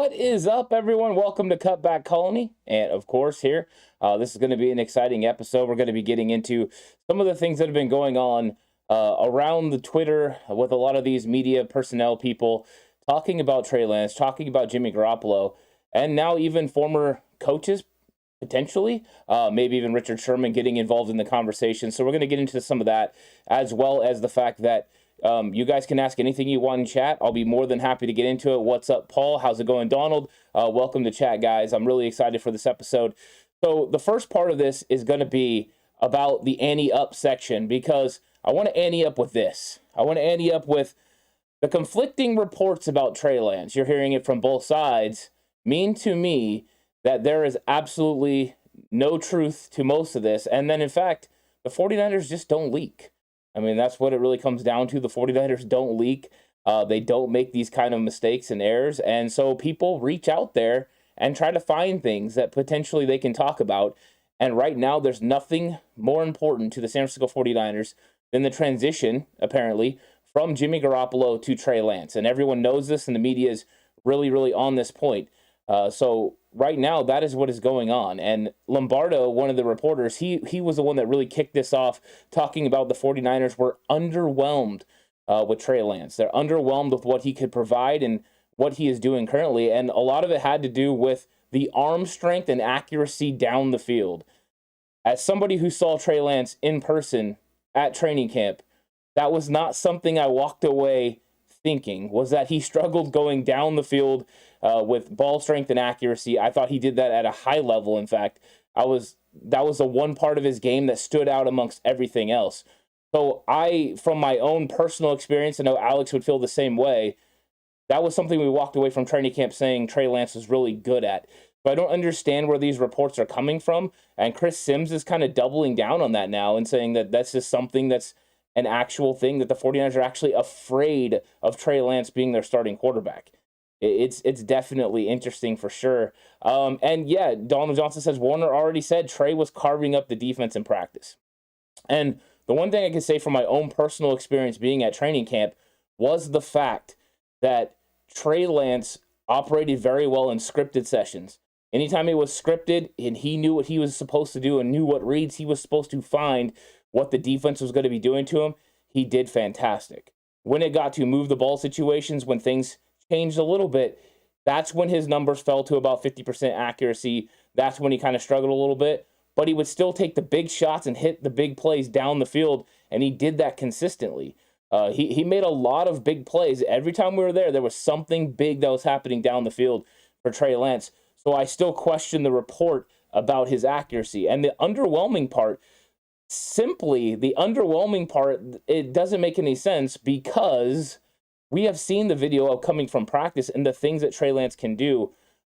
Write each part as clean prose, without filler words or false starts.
What is up, everyone? Welcome to Cutback Colony. And of course, here, this is going to be an exciting episode. We're going to be getting into some of the things that have been going on around the Twitter with a lot of these media personnel people talking about Trey Lance, talking about Jimmy Garoppolo, and now even former coaches, potentially, maybe even Richard Sherman getting involved in the conversation. So we're going to get into some of that, as well as the fact that you guys can ask anything you want in chat. I'll be more than happy to get into it. What's up, Paul? How's it going, Donald? Welcome to chat, guys. I'm really excited for this episode. So the first part of this is going to be about the ante up section, because I want to ante up with this. I want to ante up with the conflicting reports about Trey Lance. You're hearing it from both sides. Mean to me that there is absolutely no truth to most of this. And then, in fact, the 49ers just don't leak. I mean, that's what it really comes down to. The 49ers don't leak. They don't make these kind of mistakes and errors. And so people reach out there and try to find things that potentially they can talk about. And right now, there's nothing more important to the San Francisco 49ers than the transition, apparently, from Jimmy Garoppolo to Trey Lance. And everyone knows this, and the media is really, really on this point. So right now, that is what is going on. And Lombardo, one of the reporters, he was the one that really kicked this off, talking about the 49ers were underwhelmed with Trey Lance. They're underwhelmed with what he could provide and what he is doing currently. And a lot of it had to do with the arm strength and accuracy down the field. As somebody who saw Trey Lance in person at training camp, that was not something I walked away thinking, was that he struggled going down the field with ball strength and accuracy. I thought he did that at a high level. In fact, that was the one part of his game that stood out amongst everything else. So from my own personal experience, I know Alex would feel the same way. That was something we walked away from training camp saying Trey Lance was really good at. But I don't understand where these reports are coming from. And Chris Sims is kind of doubling down on that now and saying that that's just something that's an actual thing, that the 49ers are actually afraid of Trey Lance being their starting quarterback. It's definitely interesting for sure. And yeah, Donald Johnson says Warner already said Trey was carving up the defense in practice. And the one thing I can say from my own personal experience being at training camp was the fact that Trey Lance operated very well in scripted sessions. Anytime it was scripted and he knew what he was supposed to do and knew what reads he was supposed to find, what the defense was going to be doing to him, he did fantastic. When it got to move the ball situations, when things changed a little bit, that's when his numbers fell to about 50% accuracy. That's when he kind of struggled a little bit, but he would still take the big shots and hit the big plays down the field, and he did that consistently. He made a lot of big plays. Every time we were there was something big that was happening down the field for Trey Lance. So I still question the report about his accuracy. And the underwhelming part, it doesn't make any sense, because we have seen the video of coming from practice and the things that Trey Lance can do.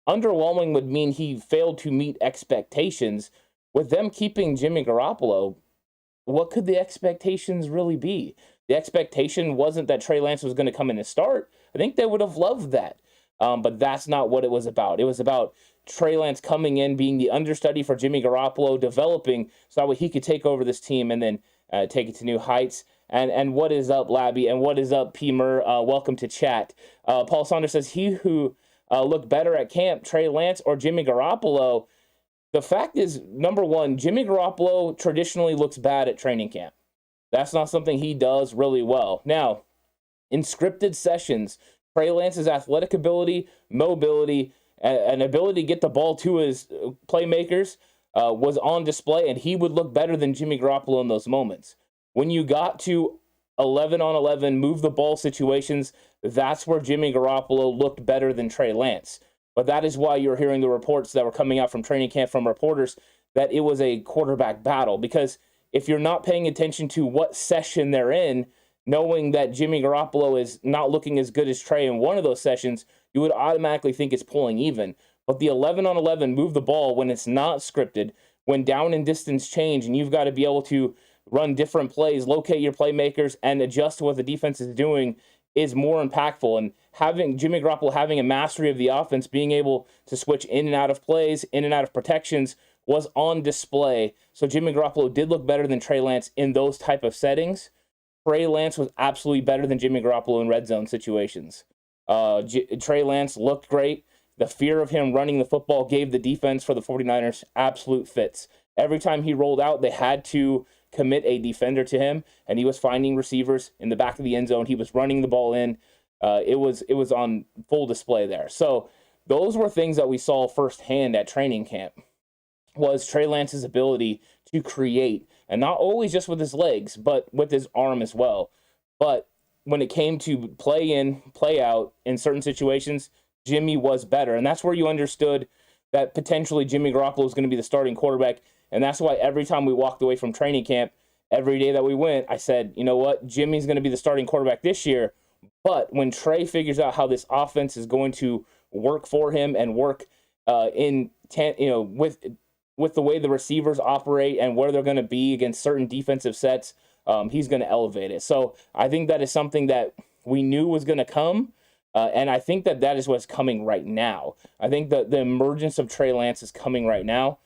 Underwhelming would mean he failed to meet expectations. With them keeping Jimmy Garoppolo, what could the expectations really be? The expectation wasn't that Trey Lance was going to come in and start. I think they would have loved that. But that's not what it was about. It was about Trey Lance coming in, being the understudy for Jimmy Garoppolo, developing so that way he could take over this team and then take it to new heights. And what is up, Labby? And what is up, P. Murr? Welcome to chat. Paul Saunders says, he who looked better at camp, Trey Lance or Jimmy Garoppolo? The fact is, number one, Jimmy Garoppolo traditionally looks bad at training camp. That's not something he does really well. Now, in scripted sessions, Trey Lance's athletic ability, mobility, and ability to get the ball to his playmakers was on display, and he would look better than Jimmy Garoppolo in those moments. When you got to 11-on-11, move the ball situations, that's where Jimmy Garoppolo looked better than Trey Lance. But that is why you're hearing the reports that were coming out from training camp from reporters that it was a quarterback battle. Because if you're not paying attention to what session they're in, knowing that Jimmy Garoppolo is not looking as good as Trey in one of those sessions, you would automatically think it's pulling even. But the 11-on-11, move the ball when it's not scripted, when down and distance change, and you've got to be able to run different plays, locate your playmakers, and adjust to what the defense is doing, is more impactful. And having Jimmy Garoppolo having a mastery of the offense, being able to switch in and out of plays, in and out of protections, was on display. So Jimmy Garoppolo did look better than Trey Lance in those type of settings. Trey Lance was absolutely better than Jimmy Garoppolo in red zone situations. Trey Lance looked great. The fear of him running the football gave the defense for the 49ers absolute fits. Every time he rolled out, they had to commit a defender to him, and he was finding receivers in the back of the end zone. He was running the ball in. It was on full display there. So those were things that we saw firsthand at training camp, was Trey Lance's ability to create, and not always just with his legs, but with his arm as well. But when it came to play in, play out in certain situations, Jimmy was better. And that's where you understood that potentially Jimmy Garoppolo is going to be the starting quarterback. And that's why every time we walked away from training camp, every day that we went, I said, you know what, Jimmy's going to be the starting quarterback this year. But when Trey figures out how this offense is going to work for him and work with the way the receivers operate and where they're going to be against certain defensive sets, he's going to elevate it. So I think that is something that we knew was going to come. And I think that is what's coming right now. I think that the emergence of Trey Lance is coming right now.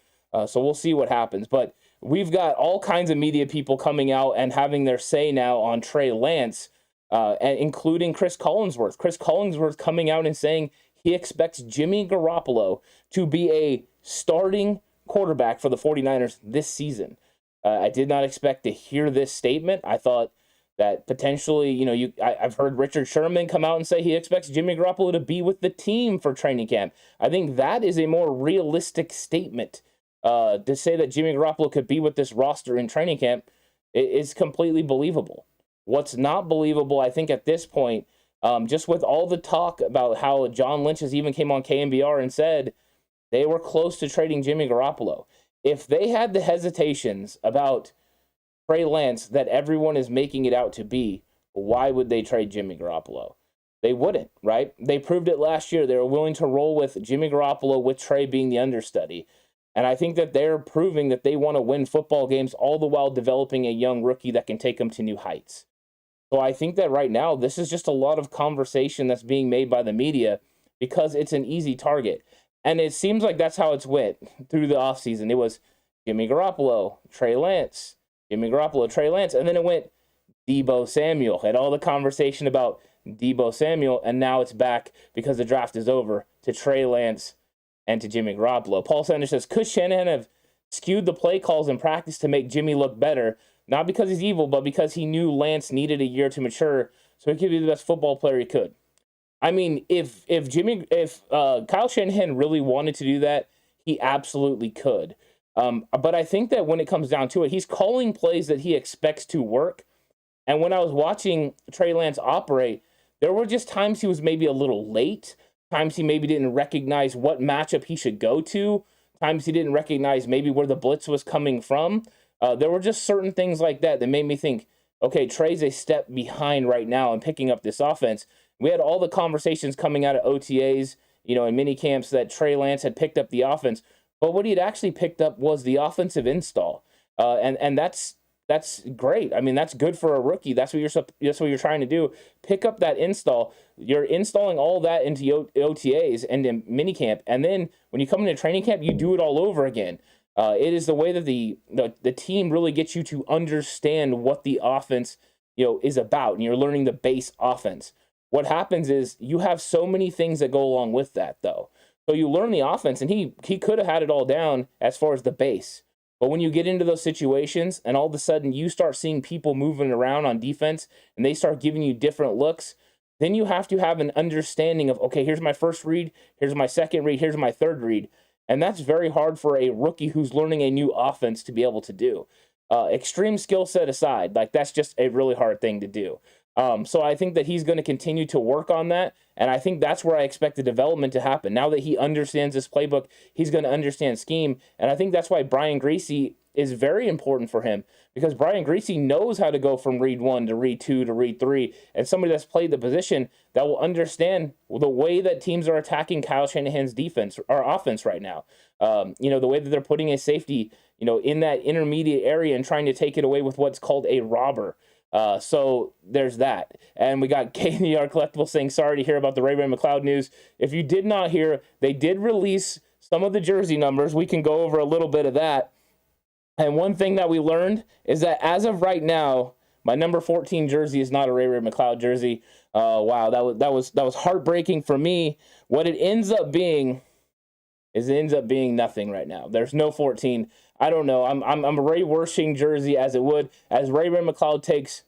So we'll see what happens. But we've got all kinds of media people coming out and having their say now on Trey Lance, and including Chris Collinsworth. Chris Collinsworth coming out and saying he expects Jimmy Garoppolo to be a starting quarterback for the 49ers this season. I did not expect to hear this statement. I thought that potentially, I've heard Richard Sherman come out and say he expects Jimmy Garoppolo to be with the team for training camp. I think that is a more realistic statement. To say that Jimmy Garoppolo could be with this roster in training camp is completely believable. What's not believable, I think, at this point, just with all the talk about how John Lynch has even came on KNBR and said they were close to trading Jimmy Garoppolo. If they had the hesitations about Trey Lance that everyone is making it out to be, why would they trade Jimmy Garoppolo? They wouldn't, right? They proved it last year. They were willing to roll with Jimmy Garoppolo with Trey being the understudy. And I think that they're proving that they want to win football games all the while developing a young rookie that can take them to new heights. So I think that right now, this is just a lot of conversation that's being made by the media because it's an easy target. And it seems like that's how it's went through the offseason. It was Jimmy Garoppolo, Trey Lance, Jimmy Garoppolo, Trey Lance, and then it went Deebo Samuel. Had all the conversation about Deebo Samuel, and now it's back because the draft is over to Trey Lance and to Jimmy Garoppolo. Paul Sanders says, could Shanahan have skewed the play calls in practice to make Jimmy look better? Not because he's evil, but because he knew Lance needed a year to mature so he could be the best football player he could. I mean, if Kyle Shanahan really wanted to do that, he absolutely could. But I think that when it comes down to it, he's calling plays that he expects to work. And when I was watching Trey Lance operate, there were just times he was maybe a little late, times he maybe didn't recognize what matchup he should go to, times he didn't recognize maybe where the blitz was coming from. There were just certain things like that made me think, okay, Trey's a step behind right now in picking up this offense. We had all the conversations coming out of OTAs, in mini camps that Trey Lance had picked up the offense. But what he had actually picked up was the offensive install. And that's great. I mean, that's good for a rookie. That's what you're trying to do. Pick up that install. You're installing all that into OTAs and in minicamp, and then when you come into training camp, you do it all over again. It is the way that the team really gets you to understand what the offense is about, and you're learning the base offense. What happens is you have so many things that go along with that, though. So you learn the offense, and he could have had it all down as far as the base. But when you get into those situations and all of a sudden you start seeing people moving around on defense and they start giving you different looks, then you have to have an understanding of, okay, here's my first read, here's my second read, here's my third read. And that's very hard for a rookie who's learning a new offense to be able to do. Extreme skill set aside, that's just a really hard thing to do. So I think that he's going to continue to work on that, and I think that's where I expect the development to happen. Now that he understands this playbook, he's going to understand scheme, and I think that's why Brian Griese is very important for him, because Brian Griese knows how to go from read 1 to read 2 to read 3, and somebody that's played the position that will understand the way that teams are attacking Kyle Shanahan's defense or offense right now. The way that they're putting a safety, in that intermediate area and trying to take it away with what's called a robber. So there's that. And we got KNR Collectible saying, sorry to hear about the Ray McCloud news. If you did not hear, they did release some of the jersey numbers. We can go over a little bit of that. And one thing that we learned is that as of right now, my number 14 jersey is not a Ray McCloud jersey. Wow, that was heartbreaking for me. What it ends up being is it ends up being nothing right now. There's no 14. I don't know. I'm Ray Wershing jersey as Ray McLeod takes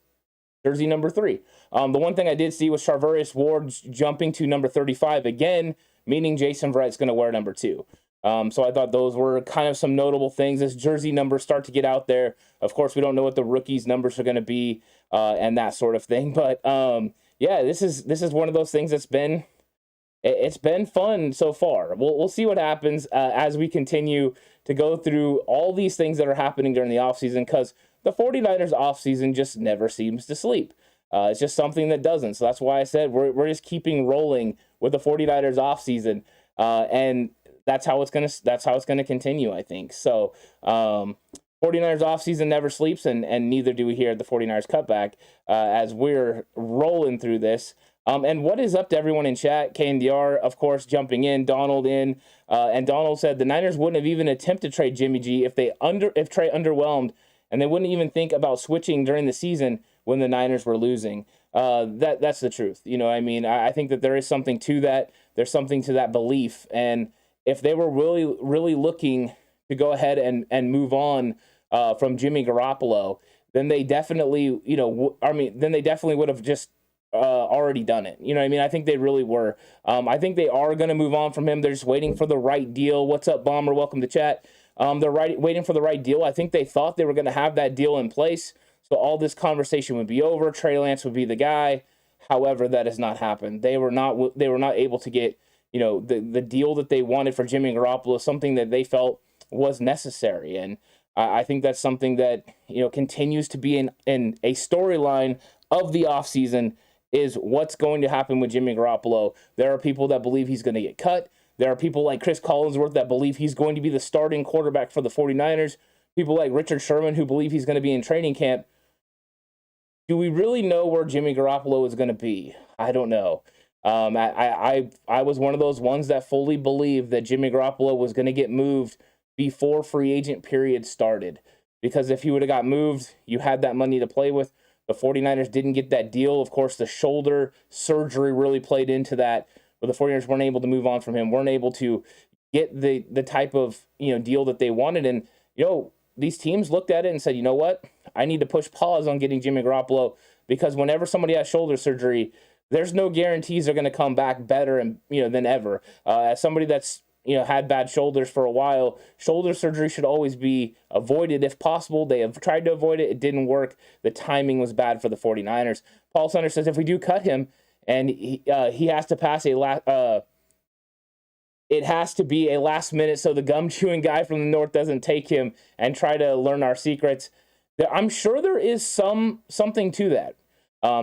jersey number 3. The one thing I did see was Charvarius Ward jumping to number 35 again, meaning Jason Verrett's going to wear number 2. So I thought those were kind of some notable things as jersey numbers start to get out there. Of course, we don't know what the rookies' numbers are going to be and that sort of thing. But yeah, this is one of those things that's been fun so far. We'll see what happens as we continue to go through all these things that are happening during the offseason, because the 49ers offseason just never seems to sleep. It's just something that doesn't. So that's why I said we're just keeping rolling with the 49ers offseason. And that's how it's gonna continue, I think. So 49ers offseason never sleeps, and neither do we here at the 49ers Cutback as we're rolling through this. And what is up to everyone in chat? KNDR, of course, jumping in, Donald in, and Donald said the Niners wouldn't have even attempted to trade Jimmy G if Trey underwhelmed, and they wouldn't even think about switching during the season when the Niners were losing. That's the truth. You know, I mean, I think that there is something to that. There's something to that belief, and if they were really looking to go ahead and move on from Jimmy Garoppolo, then they definitely, then they definitely would have just already done it. You know what I mean? I think they really were. I think they are going to move on from him. They're just waiting for the right deal. What's up, Bomber? Welcome to chat. They're waiting for the right deal. I think they thought they were going to have that deal in place, so all this conversation would be over. Trey Lance would be the guy. However, that has not happened. They were not able to get, the deal that they wanted for Jimmy Garoppolo, something that they felt was necessary. And I think that's something that, continues to be in a storyline of the offseason, is what's going to happen with Jimmy Garoppolo. There are people that believe he's going to get cut. There are people like Chris Collinsworth that believe he's going to be the starting quarterback for the 49ers. People like Richard Sherman who believe he's going to be in training camp. Do we really know where Jimmy Garoppolo is going to be? I don't know. I was one of those ones that fully believed that Jimmy Garoppolo was going to get moved before free agent period started. Because if he would have got moved, you had that money to play with. The 49ers didn't get that deal. Of course, the shoulder surgery really played into that, but the 49ers weren't able to move on from him, weren't able to get the type of deal that they wanted. And these teams looked at it and said, you know what? I need to push pause on getting Jimmy Garoppolo, because whenever somebody has shoulder surgery, there's no guarantees they're going to come back better and than ever. As somebody that's had bad shoulders for a while, shoulder surgery should always be avoided if possible. They have tried to avoid it. It didn't work. The timing was bad for the 49ers. Paul Sunder says if we do cut him and he has to pass it has to be a last minute so the gum chewing guy from the north doesn't take him and try to learn our secrets. I'm sure there is something to that.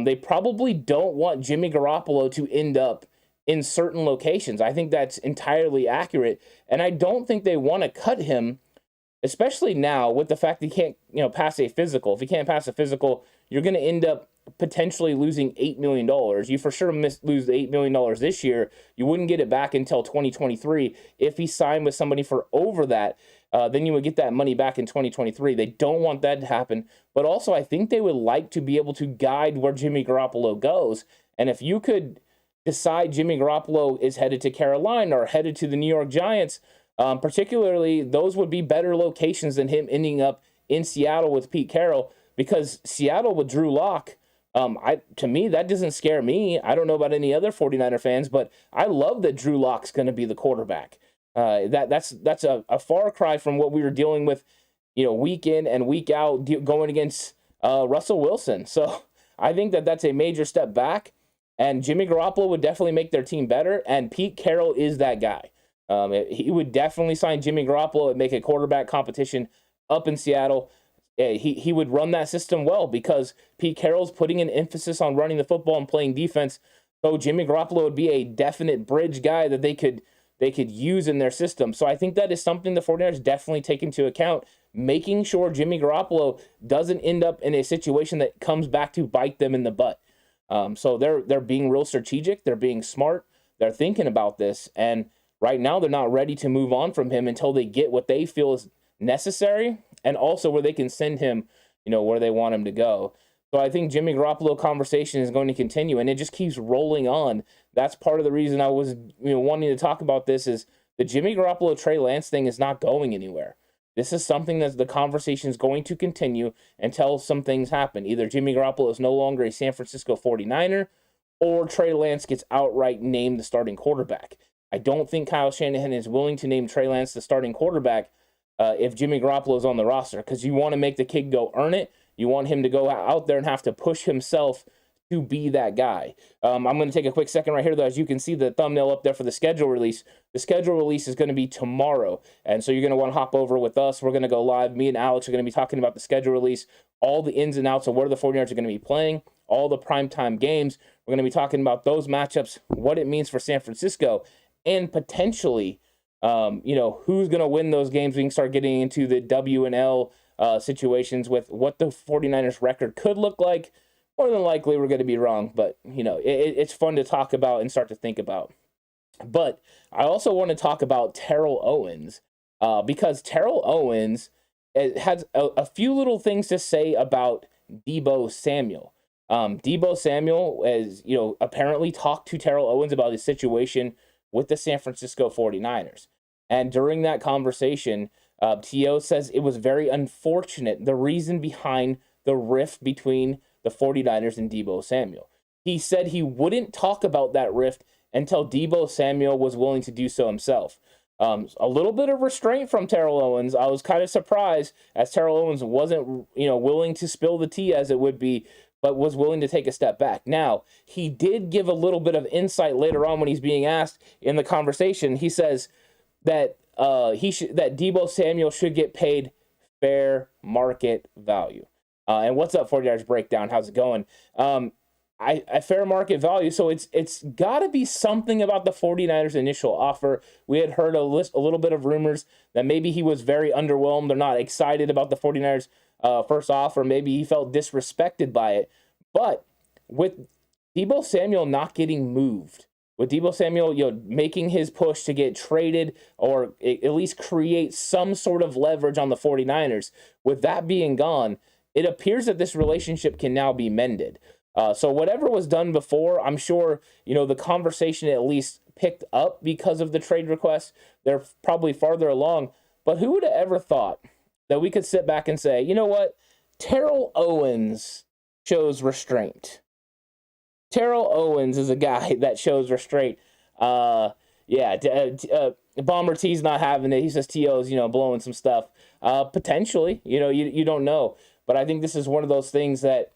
They probably don't want Jimmy Garoppolo to end up in certain locations. I think that's entirely accurate. And I don't think they want to cut him, especially now with the fact that he can't, pass a physical. If he can't pass a physical, you're going to end up potentially losing $8 million. You for sure lose the $8 million this year. You wouldn't get it back until 2023. If he signed with somebody for over that, then you would get that money back in 2023. They don't want that to happen. But also, I think they would like to be able to guide where Jimmy Garoppolo goes. And if you could decide Jimmy Garoppolo is headed to Carolina or headed to the New York Giants, particularly, those would be better locations than him ending up in Seattle with Pete Carroll, because Seattle with Drew Lock, to me, that doesn't scare me. I don't know about any other 49er fans, but I love that Drew Lock's going to be the quarterback. That's a far cry from what we were dealing with, week in and week out going against Russell Wilson. So I think that's a major step back. And Jimmy Garoppolo would definitely make their team better, and Pete Carroll is that guy. He would definitely sign Jimmy Garoppolo and make a quarterback competition up in Seattle. He would run that system well, because Pete Carroll's putting an emphasis on running the football and playing defense. So Jimmy Garoppolo would be a definite bridge guy that they could use in their system. So I think that is something the 49ers definitely take into account, making sure Jimmy Garoppolo doesn't end up in a situation that comes back to bite them in the butt. So they're being real strategic. They're being smart. They're thinking about this. And right now they're not ready to move on from him until they get what they feel is necessary, and also where they can send him, where they want him to go. So I think Jimmy Garoppolo conversation is going to continue, and it just keeps rolling on. That's part of the reason I was wanting to talk about this is the Jimmy Garoppolo Trey Lance thing is not going anywhere. This is something that the conversation is going to continue until some things happen. Either Jimmy Garoppolo is no longer a San Francisco 49er or Trey Lance gets outright named the starting quarterback. I don't think Kyle Shanahan is willing to name Trey Lance the starting quarterback if Jimmy Garoppolo is on the roster, because you want to make the kid go earn it. You want him to go out there and have to push himself to be that guy. I'm going to take a quick second right here, though. As you can see the thumbnail up there for the schedule release. The schedule release is going to be tomorrow, and so you're going to want to hop over with us. We're going to go live. Me and Alex are going to be talking about the schedule release, all the ins and outs of where the 49ers are going to be playing, all the primetime games. We're going to be talking about those matchups, what it means for San Francisco, and potentially, who's going to win those games. We can start getting into the W and L situations with what the 49ers record could look like. More than likely, we're going to be wrong, but, it's fun to talk about and start to think about. But I also want to talk about Terrell Owens, because Terrell Owens has a few little things to say about Deebo Samuel. Deebo Samuel has, apparently talked to Terrell Owens about his situation with the San Francisco 49ers. And during that conversation, T.O. says it was very unfortunate, the reason behind the rift between the 49ers and Deebo Samuel. He said he wouldn't talk about that rift until Deebo Samuel was willing to do so himself. A little bit of restraint from Terrell Owens. I was kind of surprised, as Terrell Owens wasn't, willing to spill the tea as it would be, but was willing to take a step back. Now, he did give a little bit of insight later on when he's being asked in the conversation. He says that that Deebo Samuel should get paid fair market value. And what's up, 49ers Breakdown? How's it going? I fair market value. So it's got to be something about the 49ers initial offer. We had heard a little bit of rumors that maybe he was very underwhelmed. They're not excited about the 49ers first offer. Maybe he felt disrespected by it. But with Deebo Samuel not getting moved, with Deebo Samuel, making his push to get traded or at least create some sort of leverage on the 49ers, with that being gone, it appears that this relationship can now be mended. So whatever was done before, I'm sure, the conversation at least picked up because of the trade request. They're probably farther along. But who would have ever thought that we could sit back and say, you know what? Terrell Owens shows restraint. Terrell Owens is a guy that shows restraint. Bomber T's not having it. He says T.O.'s, blowing some stuff. Potentially, you don't know. But I think this is one of those things that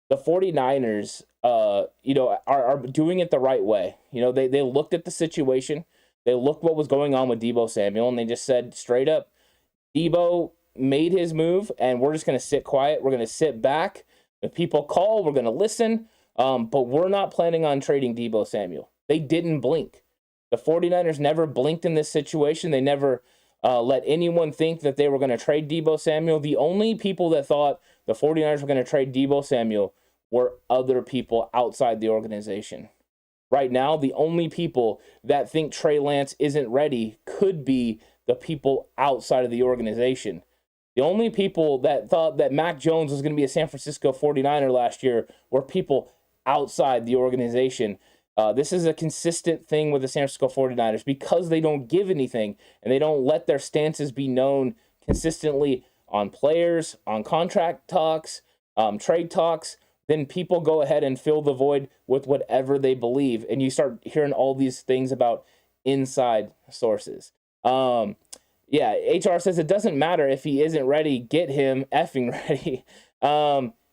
the 49ers, are doing it the right way. They looked at the situation. They looked what was going on with Deebo Samuel, and they just said straight up, Deebo made his move, and we're just going to sit quiet. We're going to sit back. If people call, we're going to listen. But we're not planning on trading Deebo Samuel. They didn't blink. The 49ers never blinked in this situation. They never let anyone think that they were going to trade Deebo Samuel. The only people that thought the 49ers were going to trade Deebo Samuel were other people outside the organization. Right now, the only people that think Trey Lance isn't ready could be the people outside of the organization. The only people that thought that Mac Jones was going to be a San Francisco 49er last year were people outside the organization. This is a consistent thing with the San Francisco 49ers because they don't give anything and they don't let their stances be known consistently on players, on contract talks, trade talks. Then people go ahead and fill the void with whatever they believe. And you start hearing all these things about inside sources. HR says it doesn't matter if he isn't ready. Get him effing ready.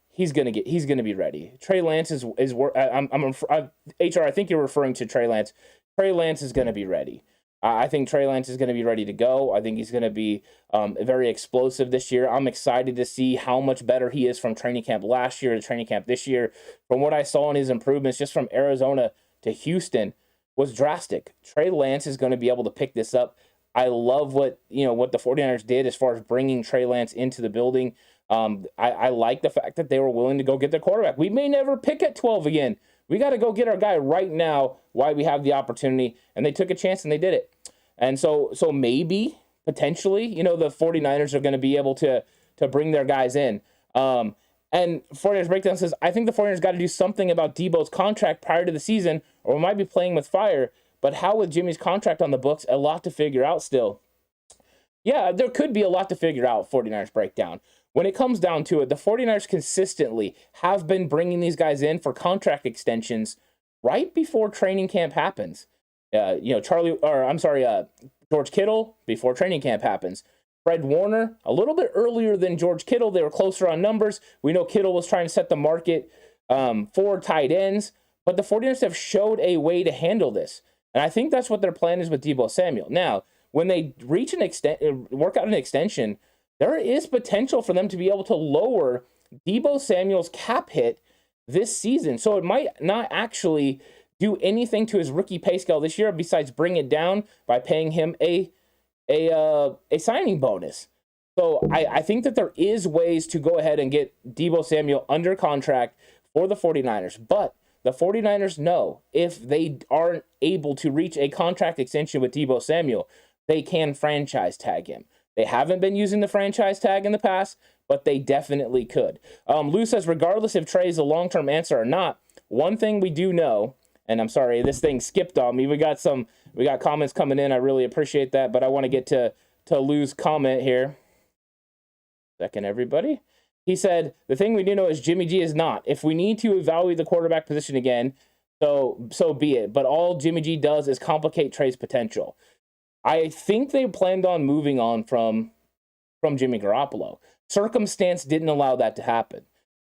He's gonna be ready. Trey Lance is HR. I think you're referring to Trey Lance. Trey Lance is gonna be ready. I think Trey Lance is gonna be ready to go. I think he's gonna be very explosive this year. I'm excited to see how much better he is from training camp last year to training camp this year. From what I saw in his improvements, just from Arizona to Houston, was drastic. Trey Lance is going to be able to pick this up. I love what the 49ers did as far as bringing Trey Lance into the building. I like the fact that they were willing to go get their quarterback. We may never pick at 12 again. We got to go get our guy right now while we have the opportunity. And they took a chance and they did it. And so maybe, potentially, the 49ers are going to be able to bring their guys in. And 49ers Breakdown says, I think the 49ers got to do something about Deebo's contract prior to the season, or we might be playing with fire. But how with Jimmy's contract on the books, a lot to figure out still. Yeah, there could be a lot to figure out, 49ers Breakdown. When it comes down to it, the 49ers consistently have been bringing these guys in for contract extensions right before training camp happens. George Kittle before training camp happens. Fred Warner, a little bit earlier than George Kittle. They were closer on numbers. We know Kittle was trying to set the market for tight ends, but the 49ers have showed a way to handle this. And I think that's what their plan is with Deebo Samuel. Now, when they reach work out an extension, there is potential for them to be able to lower Deebo Samuel's cap hit this season. So it might not actually do anything to his rookie pay scale this year besides bring it down by paying him a signing bonus. So I think that there is ways to go ahead and get Deebo Samuel under contract for the 49ers. But the 49ers know if they aren't able to reach a contract extension with Deebo Samuel, they can franchise tag him. They haven't been using the franchise tag in the past, but they definitely could. Lou says, regardless if Trey is a long-term answer or not, one thing we do know, and I'm sorry, this thing skipped on me. We got comments coming in. I really appreciate that, but I want to get to Lou's comment here. Second, everybody. He said, the thing we do know is Jimmy G is not. If we need to evaluate the quarterback position again, so be it. But all Jimmy G does is complicate Trey's potential. I think they planned on moving on from Jimmy Garoppolo. Circumstance didn't allow that to happen.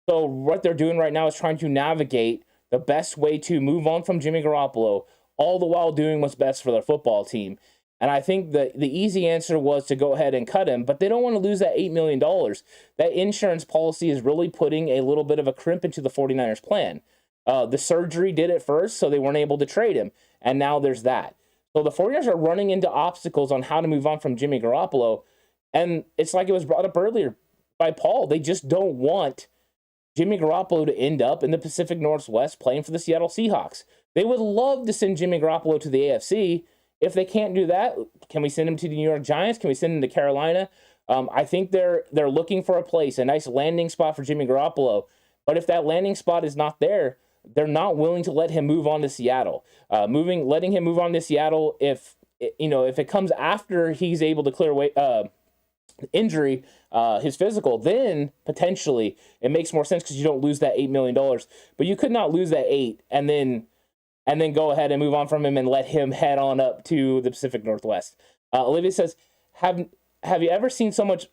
So what they're doing right now is trying to navigate the best way to move on from Jimmy Garoppolo, all the while doing what's best for their football team. And I think the easy answer was to go ahead and cut him, but they don't want to lose that $8 million. That insurance policy is really putting a little bit of a crimp into the 49ers plan. The surgery did it first, so they weren't able to trade him, and now there's that. So the 49ers are running into obstacles on how to move on from Jimmy Garoppolo, and it's like it was brought up earlier by Paul. They just don't want Jimmy Garoppolo to end up in the Pacific Northwest playing for the Seattle Seahawks. They would love to send Jimmy Garoppolo to the AFC. If they can't do that, can we send him to the New York Giants? Can we send him to Carolina? I think they're looking for a place, a nice landing spot for Jimmy Garoppolo. But if that landing spot is not there, they're not willing to let him move on to Seattle. Letting him move on to Seattle, if it comes after he's able to clear away injury, his physical, then potentially it makes more sense because you don't lose that $8 million. But you could not lose that $8 and then go ahead and move on from him and let him head on up to the Pacific Northwest. Olivia says, have you ever seen so much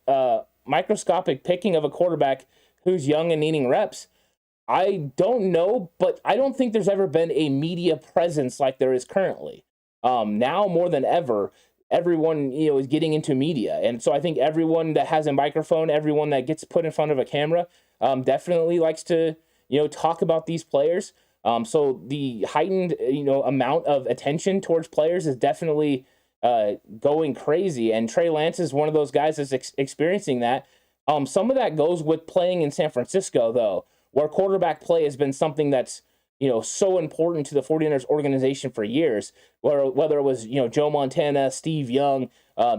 microscopic picking of a quarterback who's young and needing reps? I don't know, but I don't think there's ever been a media presence like there is currently. Now more than ever, everyone is getting into media, and so I think everyone that has a microphone, everyone that gets put in front of a camera, definitely likes to talk about these players. So the heightened amount of attention towards players is definitely going crazy, and Trey Lance is one of those guys that's experiencing that. Some of that goes with playing in San Francisco, though, where quarterback play has been something that's so important to the 49ers organization for years, whether it was Joe Montana, Steve Young,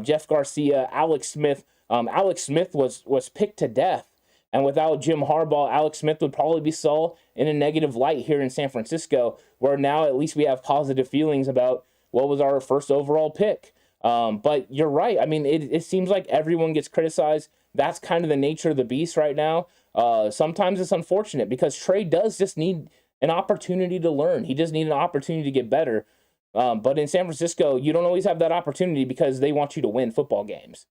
Jeff Garcia, Alex Smith. Alex Smith was picked to death, and without Jim Harbaugh, Alex Smith would probably be saw in a negative light here in San Francisco, where now at least we have positive feelings about what was our first overall pick. But you're right. I mean, it seems like everyone gets criticized. That's kind of the nature of the beast right now. Sometimes it's unfortunate because Trey does just need an opportunity to learn. He does need an opportunity to get better. But in San Francisco, you don't always have that opportunity because they want you to win football games.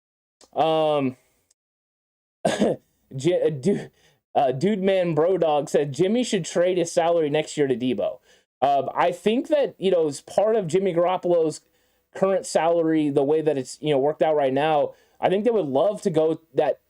Dude Man Bro Dog said Jimmy should trade his salary next year to Deebo. I think that as part of Jimmy Garoppolo's current salary, the way that it's worked out right now, I think they would love to go that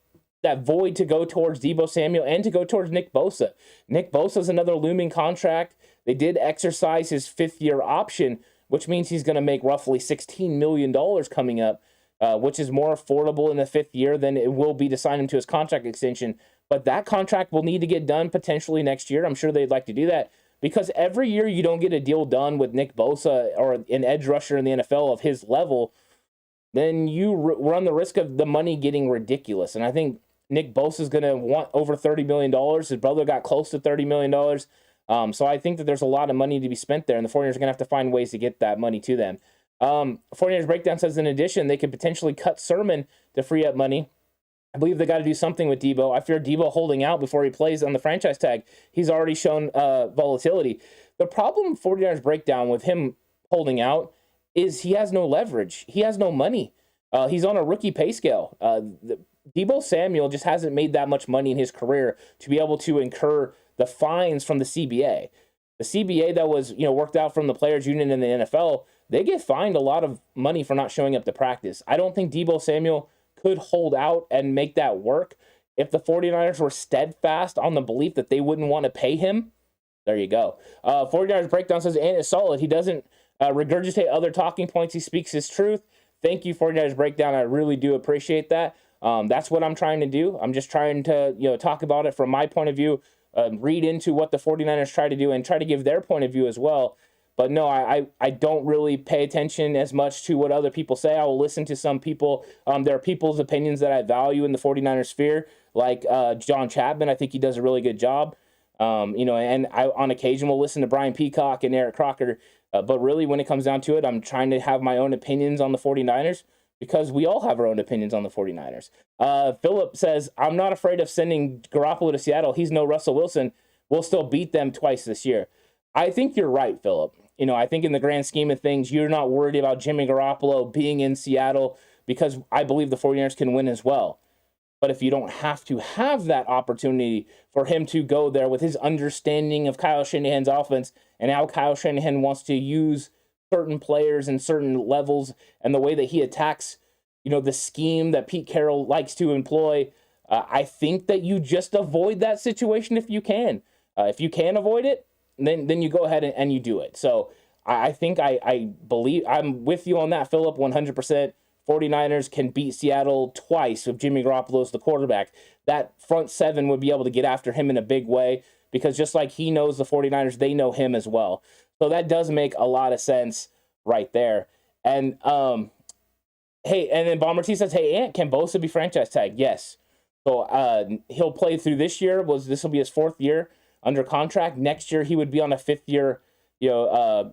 void to go towards Deebo Samuel and to go towards Nick Bosa. Nick Bosa is another looming contract. They did exercise his 5th-year option, which means he's going to make roughly $16 million coming up, which is more affordable in the 5th year than it will be to sign him to his contract extension. But that contract will need to get done potentially next year. I'm sure they'd like to do that because every year you don't get a deal done with Nick Bosa or an edge rusher in the NFL of his level, then you run the risk of the money getting ridiculous. And I think Nick Bosa's going to want over $30 million. His brother got close to $30 million. So I think that there's a lot of money to be spent there, and the 49ers are going to have to find ways to get that money to them. 49ers Breakdown says, in addition, they could potentially cut Sherman to free up money. I believe they got to do something with Deebo. I fear Deebo holding out before he plays on the franchise tag. He's already shown volatility. The problem 49ers Breakdown with him holding out is he has no leverage. He has no money. He's on a rookie pay scale. Deebo Samuel just hasn't made that much money in his career to be able to incur the fines from the CBA. The CBA that was, worked out from the players union in the NFL, they get fined a lot of money for not showing up to practice. I don't think Deebo Samuel could hold out and make that work. If the 49ers were steadfast on the belief that they wouldn't want to pay him, there you go. 49ers Breakdown says, Ant is solid. He doesn't regurgitate other talking points. He speaks his truth. Thank you, 49ers Breakdown. I really do appreciate that. That's what I'm trying to do. I'm just trying to, talk about it from my point of view, read into what the 49ers try to do and try to give their point of view as well. But no, I don't really pay attention as much to what other people say. I will listen to some people. There are people's opinions that I value in the 49ers sphere, like John Chapman. I think he does a really good job. And I, on occasion, will listen to Brian Peacock and Eric Crocker. But really, when it comes down to it, I'm trying to have my own opinions on the 49ers because we all have our own opinions on the 49ers. Philip says, I'm not afraid of sending Garoppolo to Seattle. He's no Russell Wilson. We'll still beat them twice this year. I think you're right, Philip. I think in the grand scheme of things, you're not worried about Jimmy Garoppolo being in Seattle because I believe the 49ers can win as well. But if you don't have to have that opportunity for him to go there with his understanding of Kyle Shanahan's offense and how Kyle Shanahan wants to use certain players in certain levels and the way that he attacks, the scheme that Pete Carroll likes to employ, I think that you just avoid that situation if you can. If you can avoid it, then you go ahead and you do it. So I think I believe I'm with you on that, Philip, 100%. 49ers can beat Seattle twice if Jimmy Garoppolo is the quarterback. That front seven would be able to get after him in a big way because just like he knows the 49ers, they know him as well. So that does make a lot of sense right there. And hey, and then Bomber T says, hey, Ant, can Bosa be franchise tagged? Yes. So he'll play through this year. This will be his 4th year under contract. Next year, he would be on a 5th year,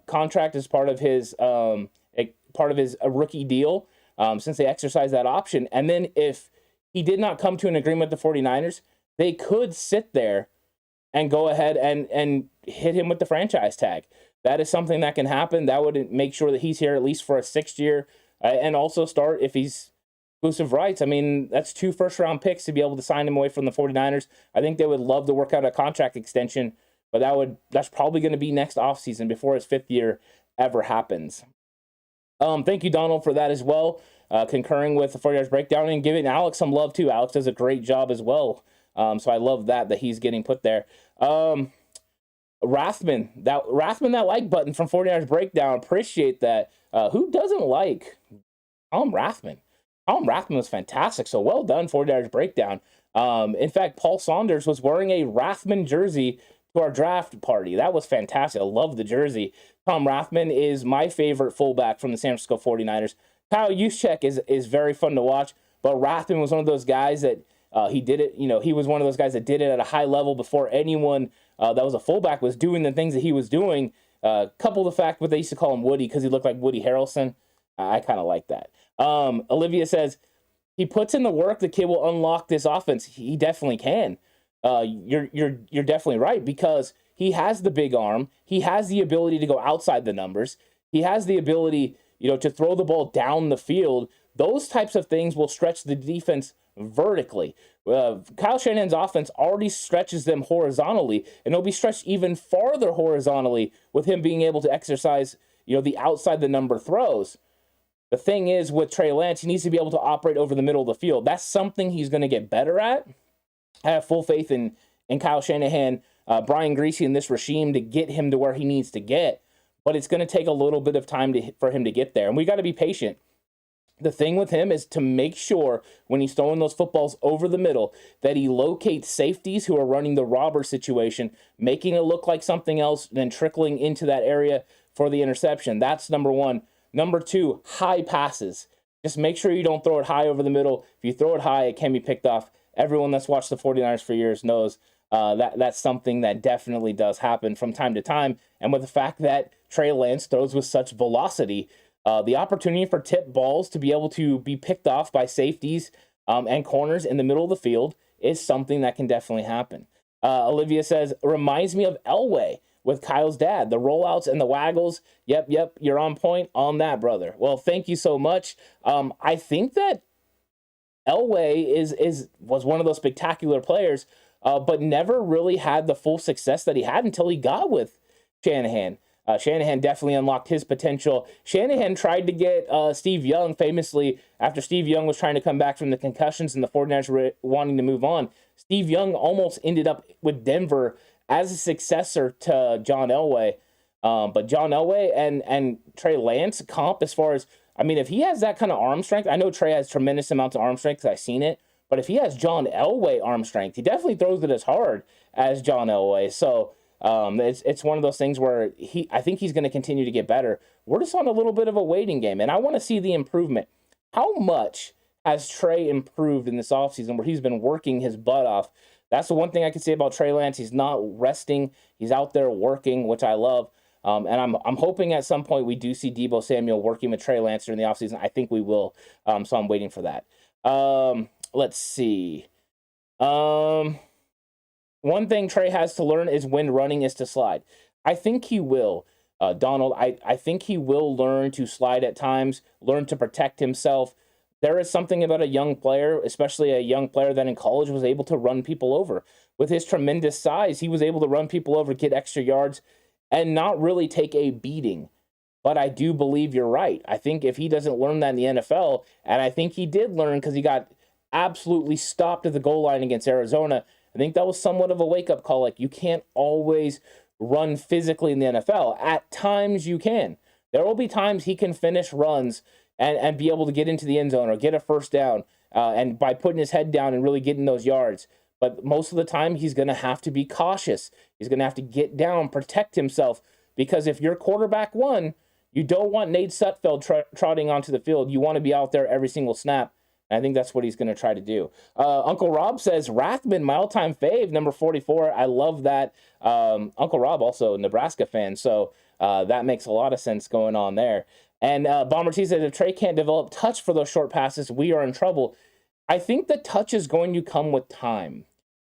contract as part of his rookie deal. Since they exercised that option. And then if he did not come to an agreement with the 49ers, they could sit there and go ahead and hit him with the franchise tag. That is something that can happen. That would make sure that he's here at least for a 6th year and also start if he's exclusive rights. I mean, that's 2 first-round picks to be able to sign him away from the 49ers. I think they would love to work out a contract extension, but that's probably going to be next offseason before his 5th year ever happens. Thank you, Donald, for that as well. Concurring with the 49ers Breakdown and giving Alex some love, too. Alex does a great job as well. So I love that he's getting put there. Rathman, that like button from 49ers Breakdown. Appreciate that. Who doesn't like Tom Rathman? Tom Rathman was fantastic. So well done, 49ers Breakdown. In fact, Paul Saunders was wearing a Rathman jersey to our draft party. That was fantastic. I love the jersey. Tom Rathman is my favorite fullback from the San Francisco 49ers. Kyle Juszczyk is very fun to watch, but Rathman was one of those guys that he did it. He was one of those guys that did it at a high level before anyone that was a fullback was doing the things that he was doing. Couple the fact what they used to call him Woody because he looked like Woody Harrelson. I kind of like that. Olivia says he puts in the work. The kid will unlock this offense. He definitely can. You're definitely right because he has the big arm. He has the ability to go outside the numbers. He has the ability, to throw the ball down the field. Those types of things will stretch the defense vertically. Kyle Shanahan's offense already stretches them horizontally, and it'll be stretched even farther horizontally with him being able to exercise, the outside the number throws. The thing is with Trey Lance, he needs to be able to operate over the middle of the field. That's something he's going to get better at. I have full faith in Kyle Shanahan, Brian Griese, and this regime to get him to where he needs to get. But it's going to take a little bit of time for him to get there. And we got to be patient. The thing with him is to make sure when he's throwing those footballs over the middle that he locates safeties who are running the robber situation, making it look like something else, then trickling into that area for the interception. That's number one. Number two, high passes. Just make sure you don't throw it high over the middle. If you throw it high, it can be picked off everyone that's watched the 49ers for years knows that's something that definitely does happen from time to time. And with the fact that Trey Lance throws with such velocity, the opportunity for tip balls to be able to be picked off by safeties and corners in the middle of the field is something that can definitely happen. Olivia says, reminds me of Elway with Kyle's dad, the rollouts and the waggles. Yep, you're on point on that, brother. Well, thank you so much. I think that Elway was one of those spectacular players, but never really had the full success that he had until he got with Shanahan. Shanahan definitely unlocked his potential. Shanahan tried to get Steve Young, famously, after Steve Young was trying to come back from the concussions and the 49ers were wanting to move on. Steve Young almost ended up with Denver as a successor to John Elway. But John Elway and Trey Lance comp as far as, I mean, if he has that kind of arm strength, I know Trey has tremendous amounts of arm strength because I've seen it, but if he has John Elway arm strength, he definitely throws it as hard as John Elway. So it's one of those things where I think he's going to continue to get better. We're just on a little bit of a waiting game, and I want to see the improvement. How much has Trey improved in this offseason where he's been working his butt off? That's the one thing I can say about Trey Lance. He's not resting. He's out there working, which I love. And I'm hoping at some point we do see Deebo Samuel working with Trey Lance during the offseason. I think we will. So I'm waiting for that. Let's see. One thing Trey has to learn is when running is to slide. I think he will, Donald. I think he will learn to slide at times, learn to protect himself. There is something about a young player, especially a young player that in college was able to run people over. With his tremendous size, he was able to run people over, get extra yards, and not really take a beating. But I do believe you're right. I think if he doesn't learn that in the NFL, and I think he did learn because he got absolutely stopped at the goal line against Arizona, I think that was somewhat of a wake-up call. Like, you can't always run physically in the NFL. At times you can. There will be times he can finish runs and be able to get into the end zone or get a first down and by putting his head down and really getting those yards. But most of the time, he's going to have to be cautious. He's going to have to get down, protect himself, because if you're quarterback one, you don't want Nate Sudfeld trotting onto the field. You want to be out there every single snap. And I think that's what he's going to try to do. Uncle Rob says, Rathman, my all-time fave, number 44. I love that. Uncle Rob, also a Nebraska fan, so that makes a lot of sense going on there. And Bomber T says, if Trey can't develop touch for those short passes, we are in trouble. I think the touch is going to come with time.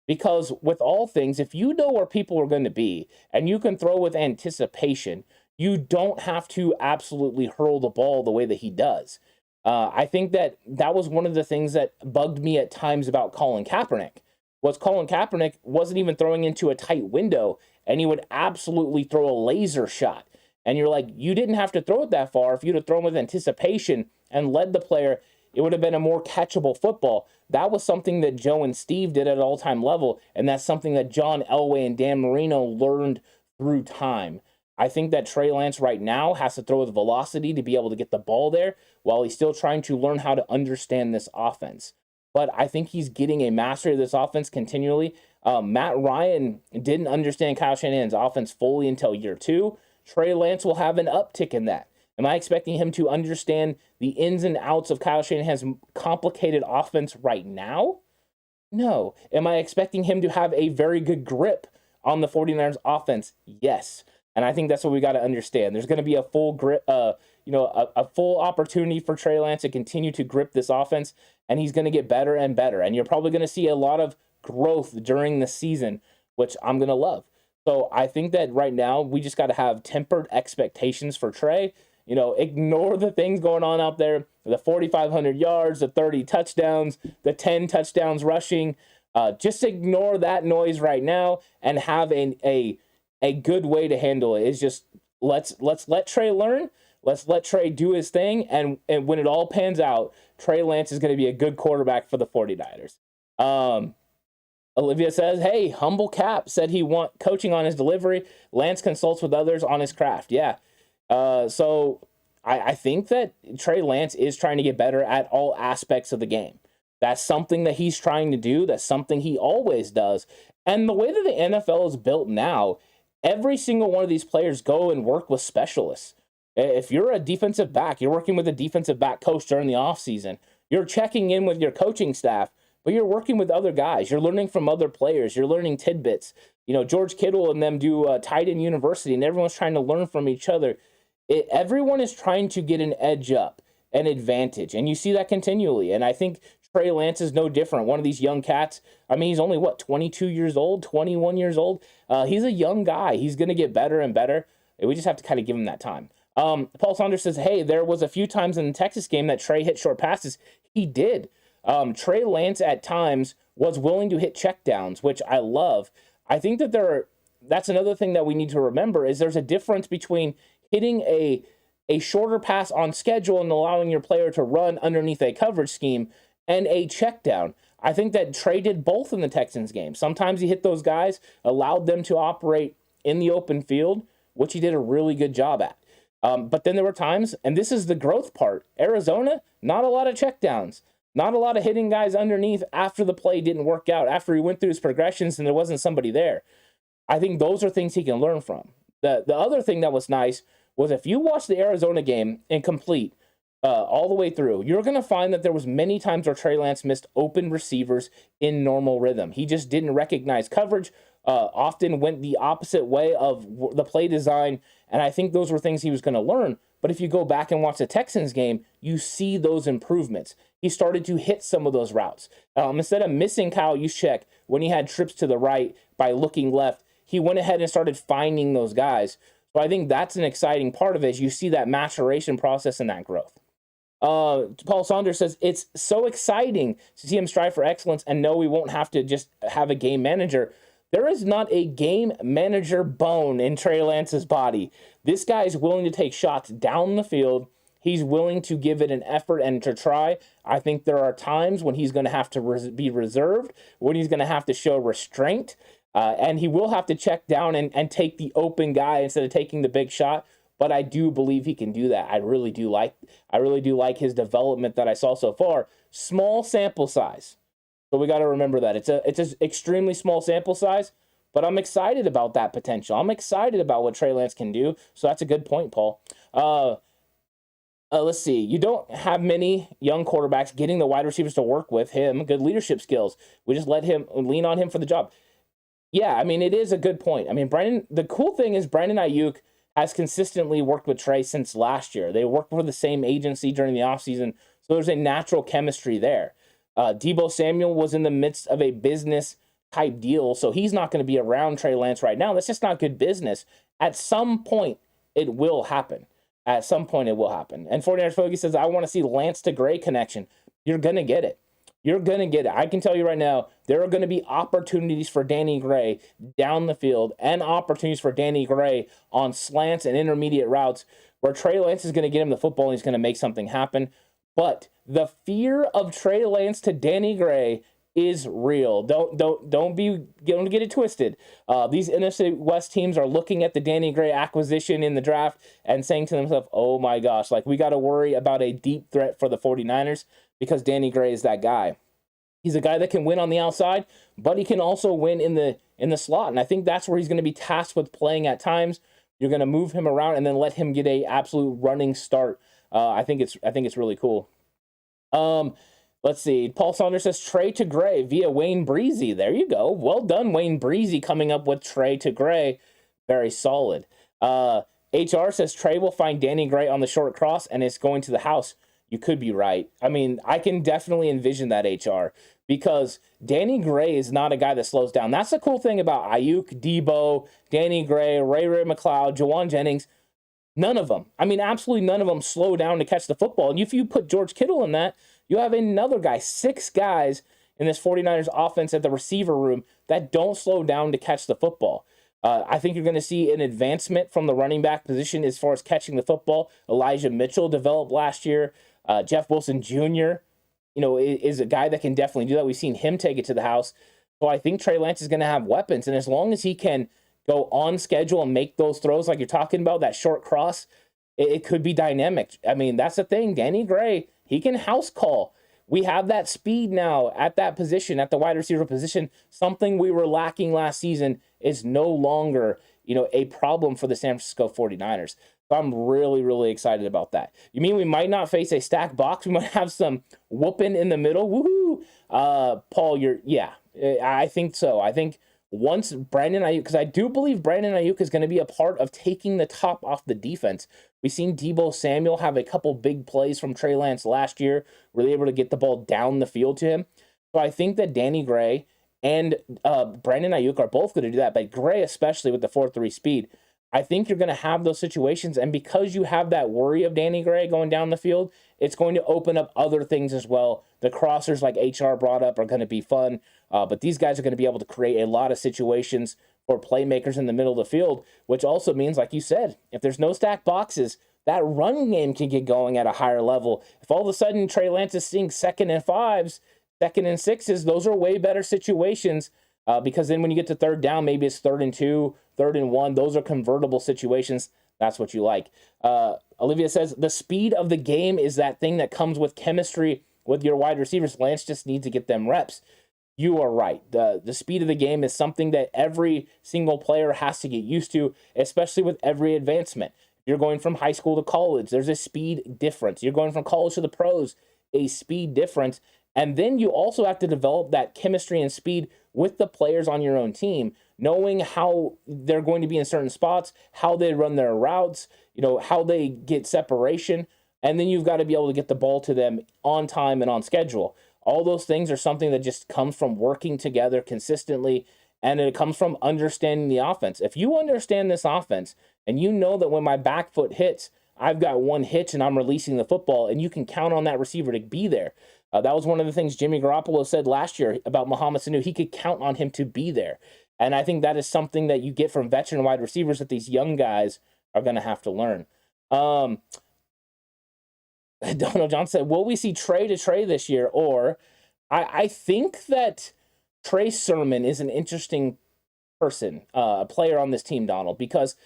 Because with all things, if you know where people are going to be and you can throw with anticipation, you don't have to absolutely hurl the ball the way that he does. I think that was one of the things that bugged me at times about Colin Kaepernick. Colin Kaepernick wasn't even throwing into a tight window, and he would absolutely throw a laser shot. And you're like, you didn't have to throw it that far. If you'd have thrown with anticipation and led the player, it would have been a more catchable football. That was something that Joe and Steve did at an all-time level, and that's something that John Elway and Dan Marino learned through time. I think that Trey Lance right now has to throw with velocity to be able to get the ball there while he's still trying to learn how to understand this offense. But I think he's getting a mastery of this offense continually. Matt Ryan didn't understand Kyle Shanahan's offense fully until year 2. Trey Lance will have an uptick in that. Am I expecting him to understand the ins and outs of Kyle Shanahan's complicated offense right now? No. Am I expecting him to have a very good grip on the 49ers offense? Yes. And I think that's what we got to understand. There's going to be a full grip, a full opportunity for Trey Lance to continue to grip this offense, and he's going to get better and better. And you're probably going to see a lot of growth during the season, which I'm going to love. So I think that right now we just got to have tempered expectations for Trey. Ignore the things going on out there, the 4,500 yards, the 30 touchdowns, the 10 touchdowns rushing. Just ignore that noise right now and have a good way to handle it. It's just let's let Trey learn. Let's let Trey do his thing. And when it all pans out, Trey Lance is going to be a good quarterback for the 49ers. Olivia says, hey, Humble Cap said he want coaching on his delivery. Lance consults with others on his craft. Yeah. So I think that Trey Lance is trying to get better at all aspects of the game. That's something that he's trying to do. That's something he always does. And the way that the NFL is built now, every single one of these players go and work with specialists. If you're a defensive back, you're working with a defensive back coach during the offseason. You're checking in with your coaching staff but you're working with other guys. You're learning from other players. You're learning tidbits. George Kittle and them do tight end university, and everyone's trying to learn from each other. Everyone is trying to get an edge up, an advantage, and you see that continually. And I think Trey Lance is no different. One of these young cats. I mean, he's only 22 years old, 21 years old. He's a young guy. He's going to get better and better. We just have to kind of give him that time. Paul Saunders says, hey, there was a few times in the Texas game that Trey hit short passes. He did. Trey Lance at times was willing to hit checkdowns, which I love. I think that that's another thing that we need to remember is there's a difference between hitting a shorter pass on schedule and allowing your player to run underneath a coverage scheme and a check down. I think that Trey did both in the Texans game. Sometimes he hit those guys, allowed them to operate in the open field, which he did a really good job at. But then there were times, and this is the growth part, Arizona, not a lot of check downs, not a lot of hitting guys underneath after the play didn't work out, after he went through his progressions and there wasn't somebody there. I think those are things he can learn from. The other thing that was nice was if you watch the Arizona game incomplete all the way through, you're going to find that there was many times where Trey Lance missed open receivers in normal rhythm. He just didn't recognize coverage, often went the opposite way of the play design, and I think those were things he was going to learn. But if you go back and watch the Texans game, you see those improvements. He started to hit some of those routes. Instead of missing Kyle Juszczyk when he had trips to the right by looking left, he went ahead and started finding those guys. So I think that's an exciting part of it, is you see that maturation process and that growth. Paul Saunders says, it's so exciting to see him strive for excellence, and no, we won't have to just have a game manager. There is not a game manager bone in Trey Lance's body. This guy is willing to take shots down the field. He's willing to give it an effort and to try. I think there are times when he's going to have to be reserved, when he's going to have to show restraint, and he will have to check down and take the open guy instead of taking the big shot. But I do believe he can do that. I really do like his development that I saw so far. Small sample size. So we got to remember that. It's an extremely small sample size, but I'm excited about that potential. I'm excited about what Trey Lance can do. So that's a good point, Paul. Let's see. You don't have many young quarterbacks getting the wide receivers to work with him. Good leadership skills. We just let him lean on him for the job. Yeah, I mean, it is a good point. I mean, the cool thing is Brandon Ayuk has consistently worked with Trey since last year. They worked for the same agency during the offseason, so there's a natural chemistry there. Deebo Samuel was in the midst of a business type deal, so he's not going to be around Trey Lance right now. That's just not good business. At some point, it will happen. And 49ers Fogey says, I want to see Lance to Gray connection. You're going to get it. I can tell you right now, there are going to be opportunities for Danny Gray down the field and opportunities for Danny Gray on slants and intermediate routes where Trey Lance is going to get him the football and he's going to make something happen. But the fear of Trey Lance to Danny Gray is real. Don't get it twisted. These NFC West teams are looking at the Danny Gray acquisition in the draft and saying to themselves, oh my gosh, like we got to worry about a deep threat for the 49ers because Danny Gray is that guy. He's a guy that can win on the outside, but he can also win in the slot. And I think that's where he's going to be tasked with playing at times. You're going to move him around and then let him get a absolute running start. I think it's really cool. Let's see. Paul Saunders says Trey to Gray via Wayne Breezy. There you go. Well done, Wayne Breezy, coming up with Trey to Gray. Very solid. HR says Trey will find Danny Gray on the short cross and it's going to the house. You could be right. I mean, I can definitely envision that, HR, because Danny Gray is not a guy that slows down. That's the cool thing about Ayuk, Deebo, Danny Gray, Ray McLeod, Jawan Jennings. None of them, I mean, absolutely none of them slow down to catch the football. And if you put George Kittle in that, you have another guy, 6 guys in this 49ers offense at the receiver room that don't slow down to catch the football. I think you're going to see an advancement from the running back position as far as catching the football. Elijah Mitchell developed last year. Jeff Wilson Jr., is a guy that can definitely do that. We've seen him take it to the house. So I think Trey Lance is going to have weapons. And as long as he can go on schedule and make those throws like you're talking about, that short cross, it could be dynamic. I mean, that's the thing. Danny Gray, he can house call. We have that speed now at that position, at the wide receiver position. Something we were lacking last season is no longer, a problem for the San Francisco 49ers. So I'm really, really excited about that. You mean we might not face a stacked box? We might have some whooping in the middle? Woohoo! you, Paul, I think so. I think once Brandon Ayuk, because I do believe Brandon Ayuk is going to be a part of taking the top off the defense. We've seen Deebo Samuel have a couple big plays from Trey Lance last year, really able to get the ball down the field to him. So I think that Danny Gray and Brandon Ayuk are both going to do that, but Gray especially with the 4.3 speed. I think you're going to have those situations, and because you have that worry of Danny Gray going down the field, it's going to open up other things as well. The crossers like HR brought up are going to be fun, but these guys are going to be able to create a lot of situations for playmakers in the middle of the field, which also means, like you said, if there's no stacked boxes, that run game can get going at a higher level. If all of a sudden Trey Lance is seeing 2nd and 5s, 2nd and 6s, those are way better situations. Because then when you get to 3rd down, maybe it's 3rd and 2, 3rd and 1. Those are convertible situations. That's what you like. Olivia says, the speed of the game is that thing that comes with chemistry with your wide receivers. Lance just needs to get them reps. You are right. The speed of the game is something that every single player has to get used to, especially with every advancement. You're going from high school to college. There's a speed difference. You're going from college to the pros, a speed difference. And then you also have to develop that chemistry and speed with the players on your own team, knowing how they're going to be in certain spots, how they run their routes, how they get separation. And then you've got to be able to get the ball to them on time and on schedule. All those things are something that just comes from working together consistently, and it comes from understanding the offense. If you understand this offense and you know that when my back foot hits, I've got one hitch and I'm releasing the football, and you can count on that receiver to be there. That was one of the things Jimmy Garoppolo said last year about Mohamed Sanu. He could count on him to be there. And I think that is something that you get from veteran wide receivers that these young guys are going to have to learn. Donald John said, will we see Trey to Trey this year? Or I think that Trey Sermon is an interesting person, a player on this team, Donald, because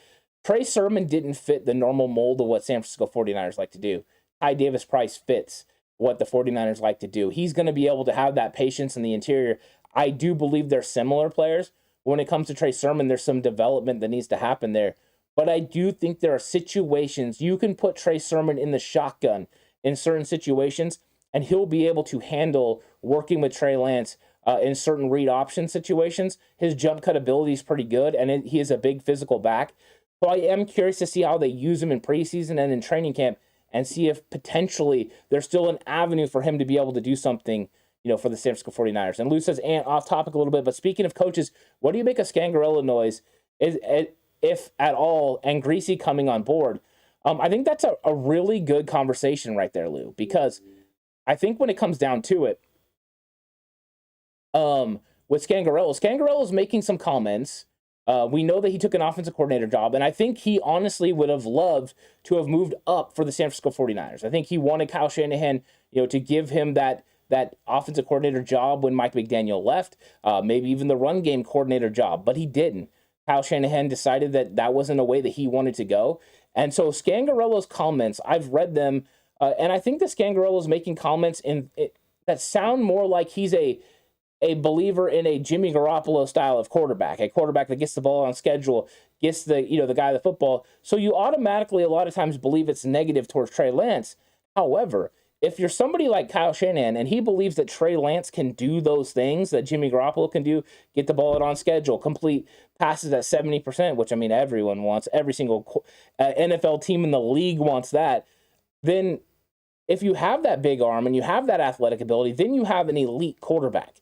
Trey Sermon didn't fit the normal mold of what San Francisco 49ers like to do. Ty Davis Price fits what the 49ers like to do. He's going to be able to have that patience in the interior. I do believe they're similar players. When it comes to Trey Sermon, there's some development that needs to happen there. But I do think there are situations you can put Trey Sermon in the shotgun in certain situations, and he'll be able to handle working with Trey Lance in certain read option situations. His jump cut ability is pretty good, and he is a big physical back. So I am curious to see how they use him in preseason and in training camp, and see if potentially there's still an avenue for him to be able to do something, for the San Francisco 49ers. And Lou says, and off topic a little bit, but speaking of coaches, what do you make of Scangarello noise, if at all, and Greasy coming on board? I think that's a really good conversation right there, Lou, because I think when it comes down to it, with Scangarello's making some comments. We know that he took an offensive coordinator job, and I think he honestly would have loved to have moved up for the San Francisco 49ers. I think he wanted Kyle Shanahan, to give him that offensive coordinator job when Mike McDaniel left, maybe even the run game coordinator job, but he didn't. Kyle Shanahan decided that wasn't a way that he wanted to go. And so Scangarello's comments, I've read them, and I think that Scangarello's making comments that sound more like he's a believer in a Jimmy Garoppolo style of quarterback, a quarterback that gets the ball on schedule, gets the guy the football. So you automatically a lot of times believe it's negative towards Trey Lance. However, if you're somebody like Kyle Shanahan and he believes that Trey Lance can do those things that Jimmy Garoppolo can do, get the ball on schedule, complete passes at 70%, which everyone wants, every single NFL team in the league wants that, then if you have that big arm and you have that athletic ability, then you have an elite quarterback.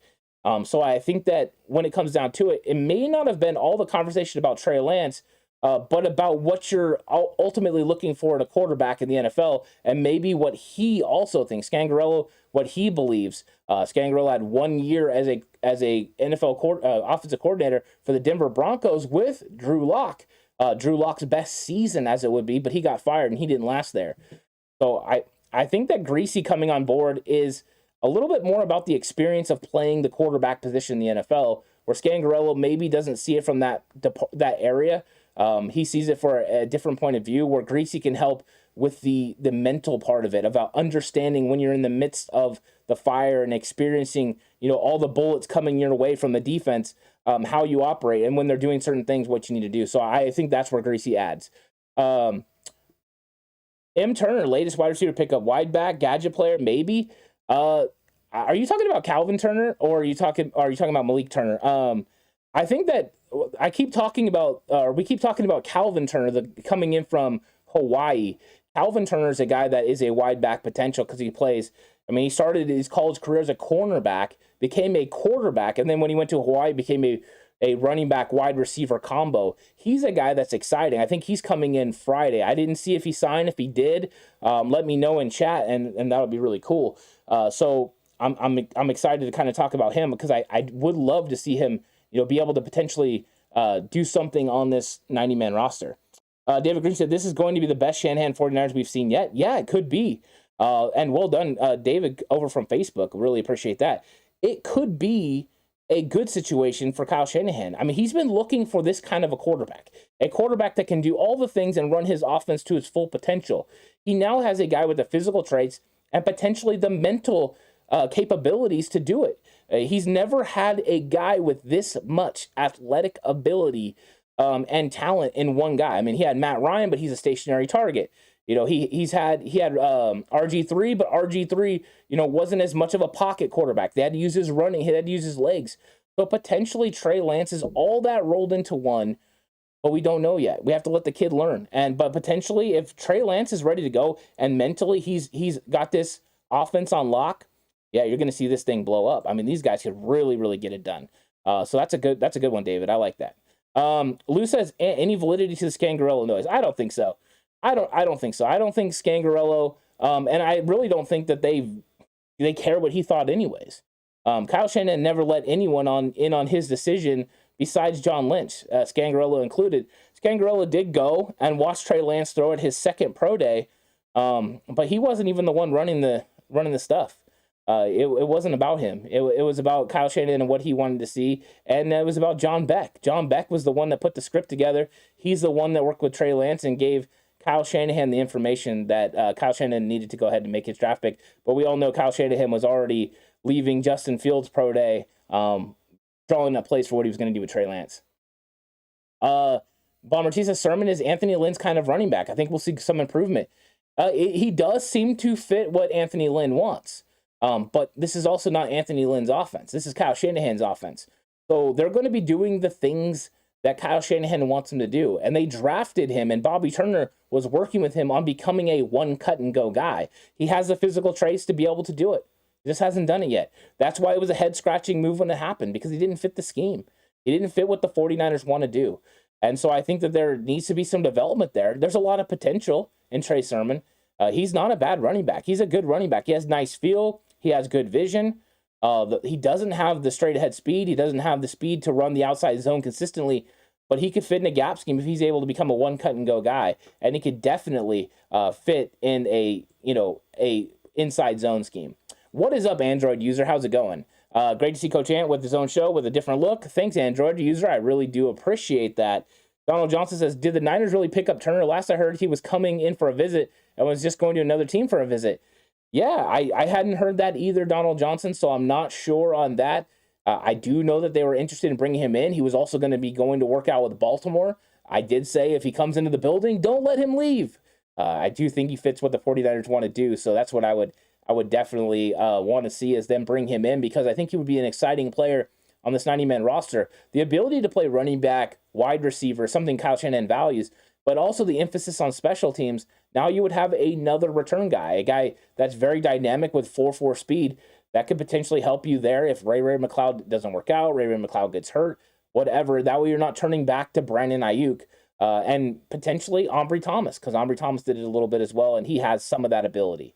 So I think that when it comes down to it, it may not have been all the conversation about Trey Lance, but about what you're ultimately looking for in a quarterback in the NFL, and maybe what he also thinks. Scangarello, what he believes. Scangarello had 1 year as a NFL offensive coordinator for the Denver Broncos with Drew Lock. Drew Lock's best season as it would be, but he got fired and he didn't last there. So I think that Greasy coming on board is a little bit more about the experience of playing the quarterback position in the NFL, where Scangarello maybe doesn't see it from that area. He sees it for a different point of view, where Greasy can help with the mental part of it, about understanding when you're in the midst of the fire and experiencing, all the bullets coming your way from the defense, how you operate, and when they're doing certain things, what you need to do. So I think that's where Greasy adds. M. Turner, latest wide receiver pickup, wide back, gadget player, maybe. Are you talking about Calvin Turner, or are you talking about Malik Turner? I think that we keep talking about Calvin Turner, coming in from Hawaii. Calvin Turner is a guy that is a wide back potential because he plays. I mean, he started his college career as a cornerback, became a quarterback, and then when he went to Hawaii, became a running back wide receiver combo. He's a guy that's exciting. I think he's coming in Friday. I didn't see if he signed. If he did, let me know in chat, and that would be really cool. So I'm excited to kind of talk about him because I would love to see him, be able to potentially do something on this 90-man roster. David Green said, this is going to be the best Shanahan 49ers we've seen yet. Yeah, it could be. And well done, David, over from Facebook. Really appreciate that. It could be a good situation for Kyle Shanahan. I mean, he's been looking for this kind of a quarterback that can do all the things and run his offense to its full potential. He now has a guy with the physical traits and potentially the mental capabilities to do it. He's never had a guy with this much athletic ability and talent in one guy. I mean, he had Matt Ryan, but he's a stationary target. He had RG3, but RG3, wasn't as much of a pocket quarterback. They had to use his running, he had to use his legs. So potentially Trey Lance is all that rolled into one, but we don't know yet. We have to let the kid learn. But potentially, if Trey Lance is ready to go and mentally he's got this offense on lock, yeah, you're going to see this thing blow up. I mean, these guys could really, really get it done. So that's a good one, David. I like that. Lou says, any validity to the Scangarello noise? I don't think so. I don't think so. I don't think Scangarello, and I really don't think that they care what he thought anyways. Kyle Shanahan never let anyone in on his decision besides John Lynch, Scangarello included. Scangarello did go and watch Trey Lance throw at his second pro day, but he wasn't even the one running the stuff. It wasn't about him. It was about Kyle Shanahan and what he wanted to see, and it was about John Beck. John Beck was the one that put the script together. He's the one that worked with Trey Lance and gave Kyle Shanahan the information that Kyle Shanahan needed to go ahead and make his draft pick. But we all know Kyle Shanahan was already leaving Justin Fields' pro day, drawing up plays for what he was going to do with Trey Lance. Bomber T says, Sherman is Anthony Lynn's kind of running back. I think we'll see some improvement. He does seem to fit what Anthony Lynn wants. But this is also not Anthony Lynn's offense. This is Kyle Shanahan's offense. So they're going to be doing the things that Kyle Shanahan wants them to do. And they drafted him, and Bobby Turner was working with him on becoming a one-cut-and-go guy. He has the physical traits to be able to do it. He just hasn't done it yet. That's why it was a head-scratching move when it happened, because he didn't fit the scheme. He didn't fit what the 49ers want to do. And so I think that there needs to be some development there. There's a lot of potential in Trey Sermon. He's not a bad running back. He's a good running back. He has nice feel. He has good vision. He doesn't have the straight ahead speed. He doesn't have the speed to run the outside zone consistently, but he could fit in a gap scheme if he's able to become a one cut and go guy. And he could definitely fit in a inside zone scheme. What is up, Android user? How's it going? Great to see Coach Ant with his own show with a different look. Thanks, Android user. I really do appreciate that. Donald Johnson says, did the Niners really pick up Turner? Last I heard, he was coming in for a visit and was just going to another team for a visit. Yeah, I hadn't heard that either, Donald Johnson, so I'm not sure on that. I do know that they were interested in bringing him in. He was also going to be going to work out with Baltimore. I did say if he comes into the building, don't let him leave. I do think he fits what the 49ers want to do, so that's what I would definitely want to see is them bring him in, because I think he would be an exciting player on this 90-man roster. The ability to play running back, wide receiver, something Kyle Shanahan values, but also the emphasis on special teams. Now you would have another return guy, a guy that's very dynamic with 4.4 speed that could potentially help you there if Ray McLeod doesn't work out, Ray McLeod gets hurt, whatever. That way you're not turning back to Brandon Ayuk and potentially Ambry Thomas, because Ambry Thomas did it a little bit as well, and he has some of that ability.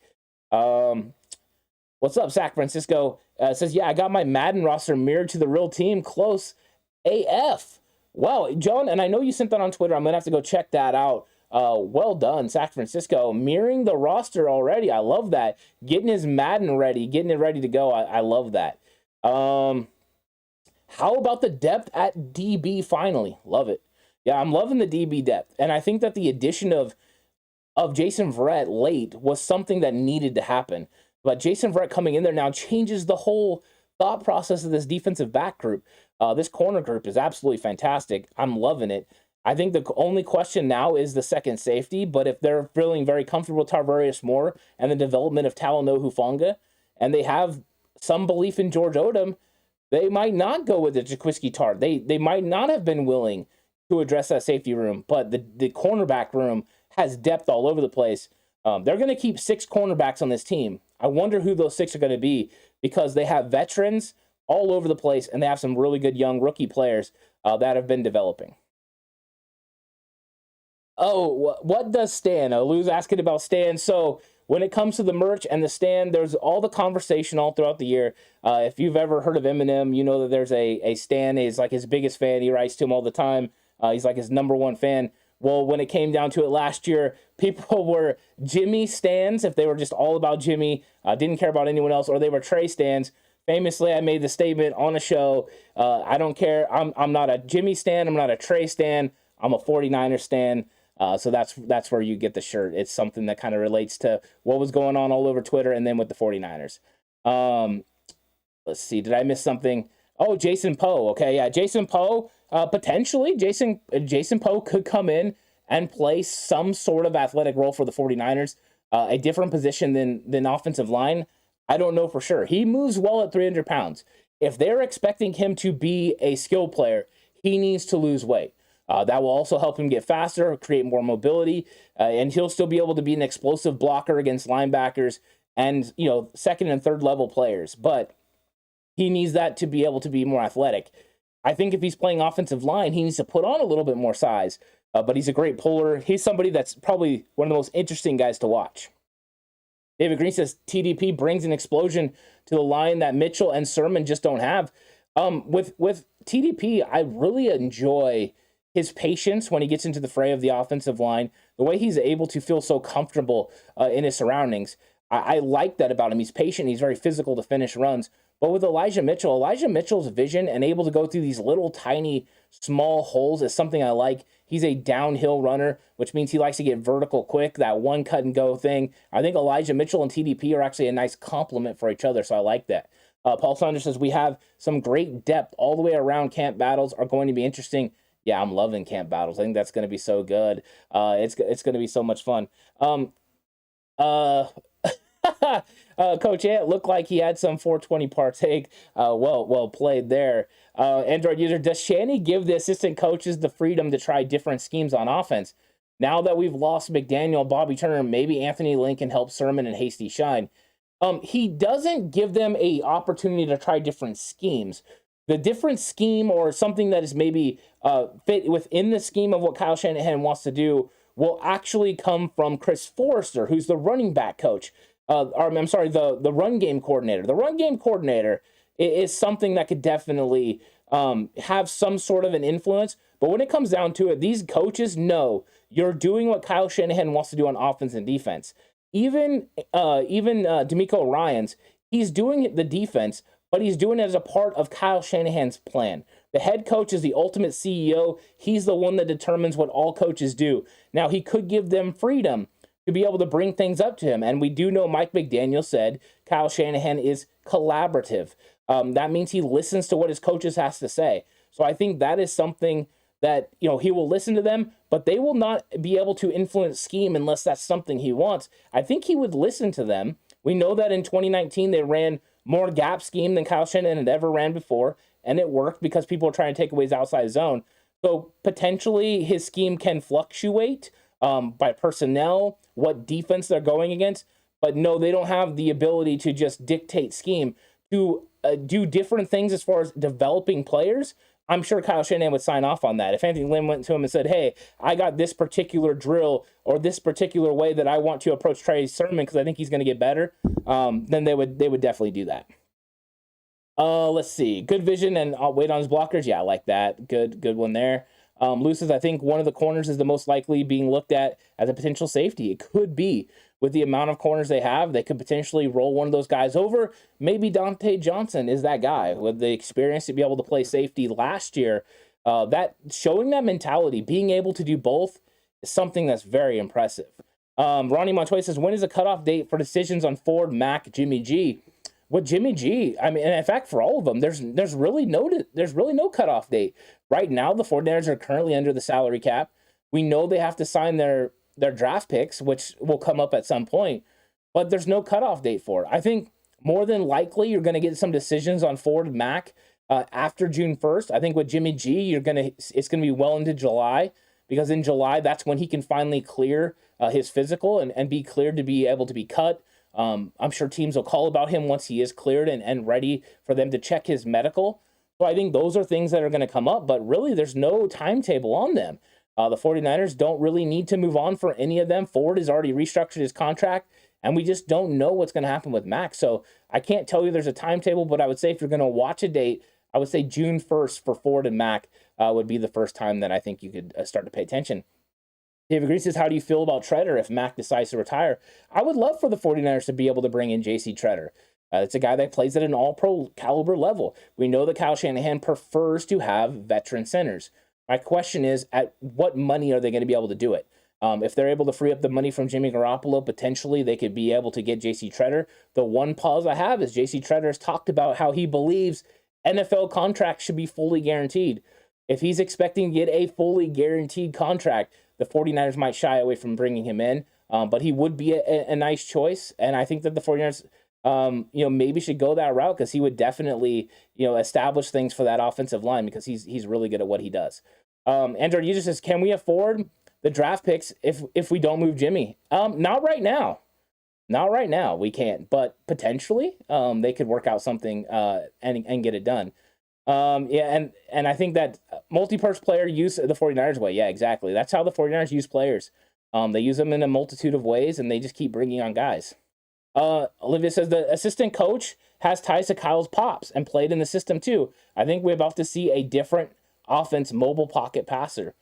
What's up, San Francisco? Says, yeah, I got my Madden roster mirrored to the real team. Close AF. Wow, John, and I know you sent that on Twitter. I'm going to have to go check that out. Well done, San Francisco. Mirroring the roster already. I love that. Getting his Madden ready, getting it ready to go. I love that. How about the depth at DB finally? Love it. Yeah, I'm loving the DB depth. And I think that the addition of Jason Verrett late was something that needed to happen. But Jason Verrett coming in there now changes the whole thought process of this defensive back group. This corner group is absolutely fantastic. I'm loving it. I think the only question now is the second safety, but if they're feeling very comfortable with Tarvarius Moore and the development of Talanoa Hufanga, and they have some belief in George Odom, they might not go with the Jaquiski Tartt. They might not have been willing to address that safety room, but the cornerback room has depth all over the place. They're going to keep 6 cornerbacks on this team. I wonder who those 6 are going to be, because they have veterans all over the place, and they have some really good young rookie players that have been developing. Oh, what does Stan? Lou's asking about Stan. So when it comes to the merch and the Stan, there's all the conversation all throughout the year. If you've ever heard of Eminem, you know that there's a Stan. He's like his biggest fan. He writes to him all the time. He's like his #1 fan. Well, when it came down to it last year, people were Jimmy Stans, if they were just all about Jimmy, didn't care about anyone else, or they were Trey Stans. Famously, I made the statement on a show, I don't care. I'm not a Jimmy Stan. I'm not a Trey Stan. I'm a 49er Stan. So that's where you get the shirt. It's something that kind of relates to what was going on all over Twitter and then with the 49ers. Let's see. Did I miss something? Oh, Jason Poe. Okay, yeah, Jason Poe. Potentially, Jason Poe could come in and play some sort of athletic role for the 49ers, a different position than offensive line. I don't know for sure. He moves well at 300 pounds. If they're expecting him to be a skill player, he needs to lose weight. That will also help him get faster, create more mobility, and he'll still be able to be an explosive blocker against linebackers and, second and third level players. But he needs that to be able to be more athletic. I think if he's playing offensive line, he needs to put on a little bit more size, but he's a great puller. He's somebody that's probably one of the most interesting guys to watch. David Green says TDP brings an explosion to the line that Mitchell and Sherman just don't have. With TDP, I really enjoy his patience when he gets into the fray of the offensive line, the way he's able to feel so comfortable in his surroundings. I like that about him. He's patient. He's very physical to finish runs. But with Elijah Mitchell's vision and able to go through these little tiny small holes is something I like. He's a downhill runner, which means he likes to get vertical quick, that one cut and go thing. I think Elijah Mitchell and TDP are actually a nice complement for each other, so I like that. Paul Saunders says we have some great depth all the way around. Camp battles are going to be interesting. Yeah, I'm loving camp battles. I think that's going to be so good. It's going to be so much fun. Coach Ant looked like he had some 420 partake. Well played there. Android user, does Shanny give the assistant coaches the freedom to try different schemes on offense? Now that we've lost McDaniel, Bobby Turner, maybe Anthony Lynn can help Sherman and Hasty shine. He doesn't give them a opportunity to try different schemes. The different scheme or something that is maybe fit within the scheme of what Kyle Shanahan wants to do will actually come from Chris Forrester, who's the running back coach. The run game coordinator. The run game coordinator is something that could definitely have some sort of an influence. But when it comes down to it, these coaches know you're doing what Kyle Shanahan wants to do on offense and defense. Even DeMeco Ryans, he's doing the defense, but he's doing it as a part of Kyle Shanahan's plan. The head coach is the ultimate CEO. He's the one that determines what all coaches do. Now, he could give them freedom to be able to bring things up to him. And we do know Mike McDaniel said Kyle Shanahan is collaborative. That means he listens to what his coaches has to say. So I think that is something that, he will listen to them, but they will not be able to influence scheme unless that's something he wants. I think he would listen to them. We know that in 2019, they ran more gap scheme than Kyle Shanahan had ever ran before, and it worked because people are trying to take away his outside zone. So potentially his scheme can fluctuate by personnel, what defense they're going against, but no, they don't have the ability to just dictate scheme. To do different things as far as developing players, I'm sure Kyle Shanahan would sign off on that. If Anthony Lynn went to him and said, hey, I got this particular drill or this particular way that I want to approach Trey Sherman because I think he's going to get better, then they would definitely do that. Let's see. Good vision and wait on his blockers. Yeah, I like that. Good one there. Lou says, I think one of the corners is the most likely being looked at as a potential safety. It could be. With the amount of corners they have, they could potentially roll one of those guys over. Maybe Dante Johnson is that guy with the experience to be able to play safety last year. That showing that mentality, being able to do both, is something that's very impressive. Ronnie Montoya says, when is the cutoff date for decisions on Ford, Mack, Jimmy G? With Jimmy G, I mean, and in fact, for all of them, there's really no cutoff date. Right now, the 49ers are currently under the salary cap. We know they have to sign their draft picks, which will come up at some point, but there's no cutoff date for it. I think more than likely you're going to get some decisions on Ford and Mac after June 1st. I think with Jimmy G, it's going to be well into July, because in July, that's when he can finally clear his physical and be cleared to be able to be cut. I'm sure teams will call about him once he is cleared and ready for them to check his medical. So I think those are things that are going to come up, but really there's no timetable on them. The 49ers don't really need to move on for any of them. Ford has already restructured his contract, and we just don't know what's going to happen with Mac. So I can't tell you there's a timetable, but I would say if you're going to watch a date, I would say June 1st for Ford and Mac would be the first time that I think you could start to pay attention. David Green says, how do you feel about Treader if Mac decides to retire? I would love for the 49ers to be able to bring in J.C. Treader. It's a guy that plays at an all-pro caliber level. We know that Kyle Shanahan prefers to have veteran centers. My question is, at what money are they going to be able to do it? If they're able to free up the money from Jimmy Garoppolo, potentially they could be able to get J.C. Treader. The one pause I have is J.C. Treader has talked about how he believes NFL contracts should be fully guaranteed. If he's expecting to get a fully guaranteed contract, the 49ers might shy away from bringing him in, but he would be a nice choice. And I think that the 49ers, maybe should go that route, because he would definitely, establish things for that offensive line, because he's really good at what he does. Andrew User says, can we afford the draft picks if we don't move Jimmy? Not right now. Not right now. We can't, but potentially they could work out something and get it done. And I think that multi-purpose player use the 49ers way. Yeah, exactly. That's how the 49ers use players. They use them in a multitude of ways, and they just keep bringing on guys. Olivia says the assistant coach has ties to Kyle's pops and played in the system too. I think we're about to see a different offense, mobile pocket passer.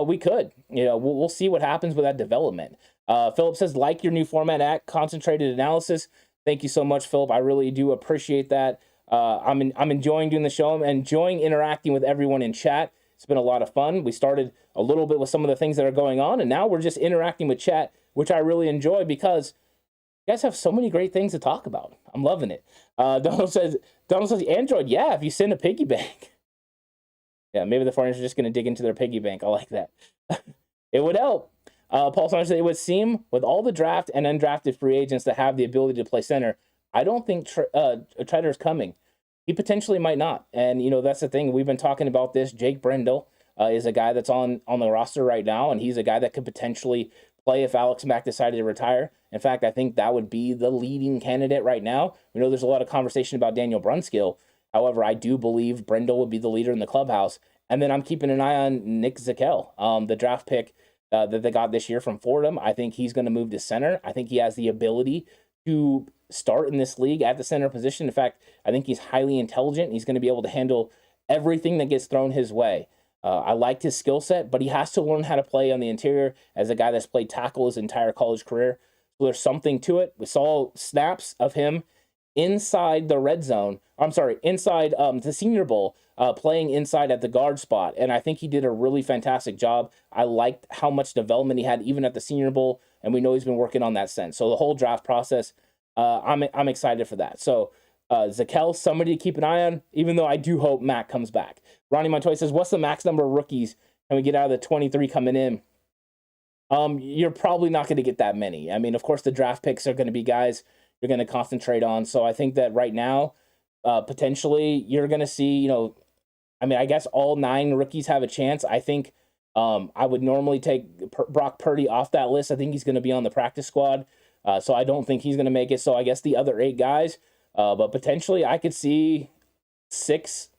We could, we'll see what happens with that development. Philip says, like your new format at concentrated analysis. Thank you so much, Philip. I really do appreciate that. I'm enjoying doing the show. I'm enjoying interacting with everyone in chat. It's been a lot of fun. We started a little bit with some of the things that are going on, and now we're just interacting with chat, which I really enjoy because you guys have so many great things to talk about. I'm loving it. Donald says, Android, yeah, if you send a piggy bank. Yeah, maybe the 49ers are just going to dig into their piggy bank. I like that. It would help. Paul Saunders said, it would seem with all the draft and undrafted free agents that have the ability to play center, I don't think Treader's coming. He potentially might not. And, that's the thing. We've been talking about this. Jake Brendel is a guy that's on the roster right now, and he's a guy that could potentially play if Alex Mack decided to retire. In fact, I think that would be the leading candidate right now. We know there's a lot of conversation about Daniel Brunskill. However, I do believe Brendel would be the leader in the clubhouse. And then I'm keeping an eye on Nick Zakelj, the draft pick that they got this year from Fordham. I think he's going to move to center. I think he has the ability to start in this league at the center position. In fact, I think he's highly intelligent. He's going to be able to handle everything that gets thrown his way. I liked his skill set, but he has to learn how to play on the interior as a guy that's played tackle his entire college career. So there's something to it. We saw snaps of him inside the red zone. Inside the Senior Bowl, playing inside at the guard spot. And I think he did a really fantastic job. I liked how much development he had even at the Senior Bowl, and we know he's been working on that since. So the whole draft process, I'm excited for that. So Zakelj, somebody to keep an eye on, even though I do hope Mac comes back. Ronnie Montoya says, what's the max number of rookies can we get out of the 23 coming in? You're probably not going to get that many. I mean, of course, the draft picks are going to be guys you're going to concentrate on. So I think that right now, potentially you're going to see, I guess all 9 rookies have a chance. I think I would normally take Brock Purdy off that list. I think he's going to be on the practice squad. So I don't think he's going to make it. So I guess the other 8 guys, but potentially I could see 6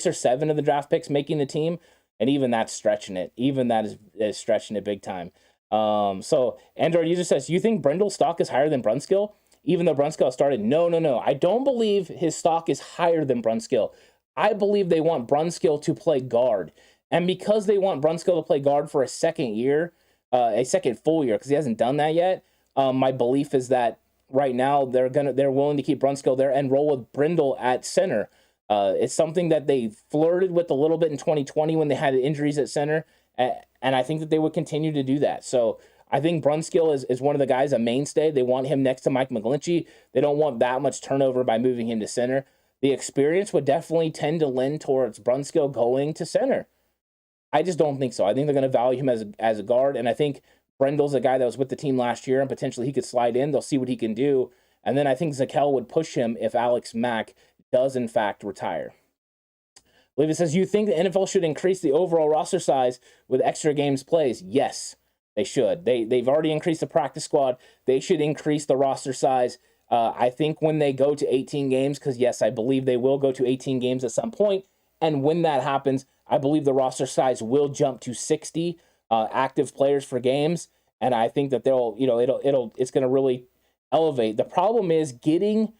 or 7 of the draft picks making the team. And even that's stretching it. Even that is stretching it big time. So Android User says, you think Brendel's stock is higher than Brunskill? Even though Brunskill started, no. I don't believe his stock is higher than Brunskill. I believe they want Brunskill to play guard. And because they want Brunskill to play guard for a second full year, because he hasn't done that yet, my belief is that right now they're willing to keep Brunskill there and roll with Brendel at center. It's something that they flirted with a little bit in 2020 when they had injuries at center, and I think that they would continue to do that. So I think Brunskill is one of the guys, a mainstay. They want him next to Mike McGlinchey. They don't want that much turnover by moving him to center. The experience would definitely tend to lend towards Brunskill going to center. I just don't think so. I think they're going to value him as a guard, and I think Brendel's a guy that was with the team last year, and potentially he could slide in. They'll see what he can do, And then I think Zakelj would push him if Alex Mack does, in fact, retire. Olivia says, you think the NFL should increase the overall roster size with extra games plays? Yes, they should. They've already increased the practice squad. They should increase the roster size. I think when they go to 18 games, because yes, I believe they will go to 18 games at some point, and when that happens, I believe the roster size will jump to 60 active players for games, and I think that it's going to really elevate. The problem is getting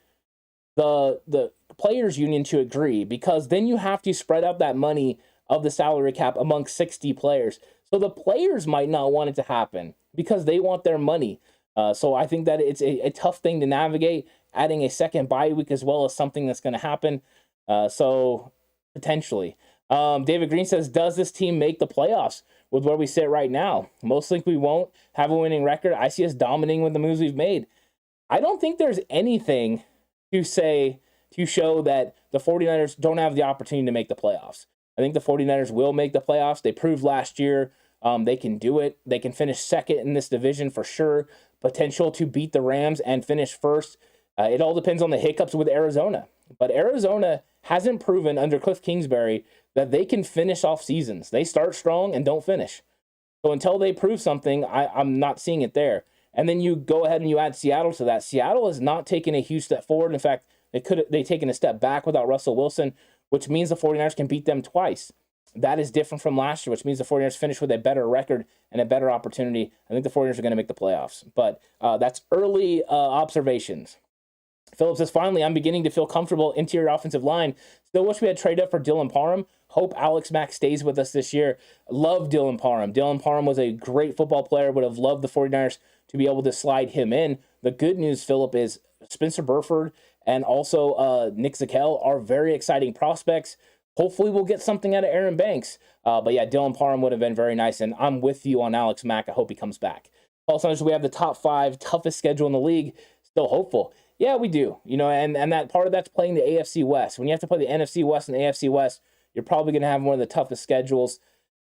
the players union to agree, because then you have to spread out that money of the salary cap among 60 players. So the players might not want it to happen because they want their money. So I think that it's a tough thing to navigate, adding a second bye week as well as something that's going to happen. So potentially. David Green says, does this team make the playoffs with where we sit right now? Most likely we won't have a winning record. I see us dominating with the moves we've made. I don't think there's anything to show that the 49ers don't have the opportunity to make the playoffs. I think the 49ers will make the playoffs. They proved last year they can do it. They can finish second in this division for sure. Potential to beat the Rams and finish first. It all depends on the hiccups with Arizona. But Arizona hasn't proven under Cliff Kingsbury that they can finish off seasons. They start strong and don't finish. So until they prove something, I'm not seeing it there. And then you go ahead and you add Seattle to that. Seattle has not taken a huge step forward. In fact, they've taken a step back without Russell Wilson, which means the 49ers can beat them twice. That is different from last year, which means the 49ers finish with a better record and a better opportunity. I think the 49ers are going to make the playoffs. But that's early observations. Philip says, finally, I'm beginning to feel comfortable interior offensive line. Still wish we had traded up for Dylan Parham. Hope Alex Mack stays with us this year. Love Dylan Parham. Dylan Parham was a great football player. Would have loved the 49ers to be able to slide him in. The good news, Philip, is Spencer Burford and also Nick Zakelj are very exciting prospects. Hopefully we'll get something out of Aaron Banks. But yeah, Dylan Parham would have been very nice. And I'm with you on Alex Mack. I hope he comes back. Paul Saunders, we have the top 5 toughest schedule in the league. Still hopeful. Yeah, we do. And that part of that's playing the AFC West. When you have to play the NFC West and the AFC West, you're probably going to have one of the toughest schedules.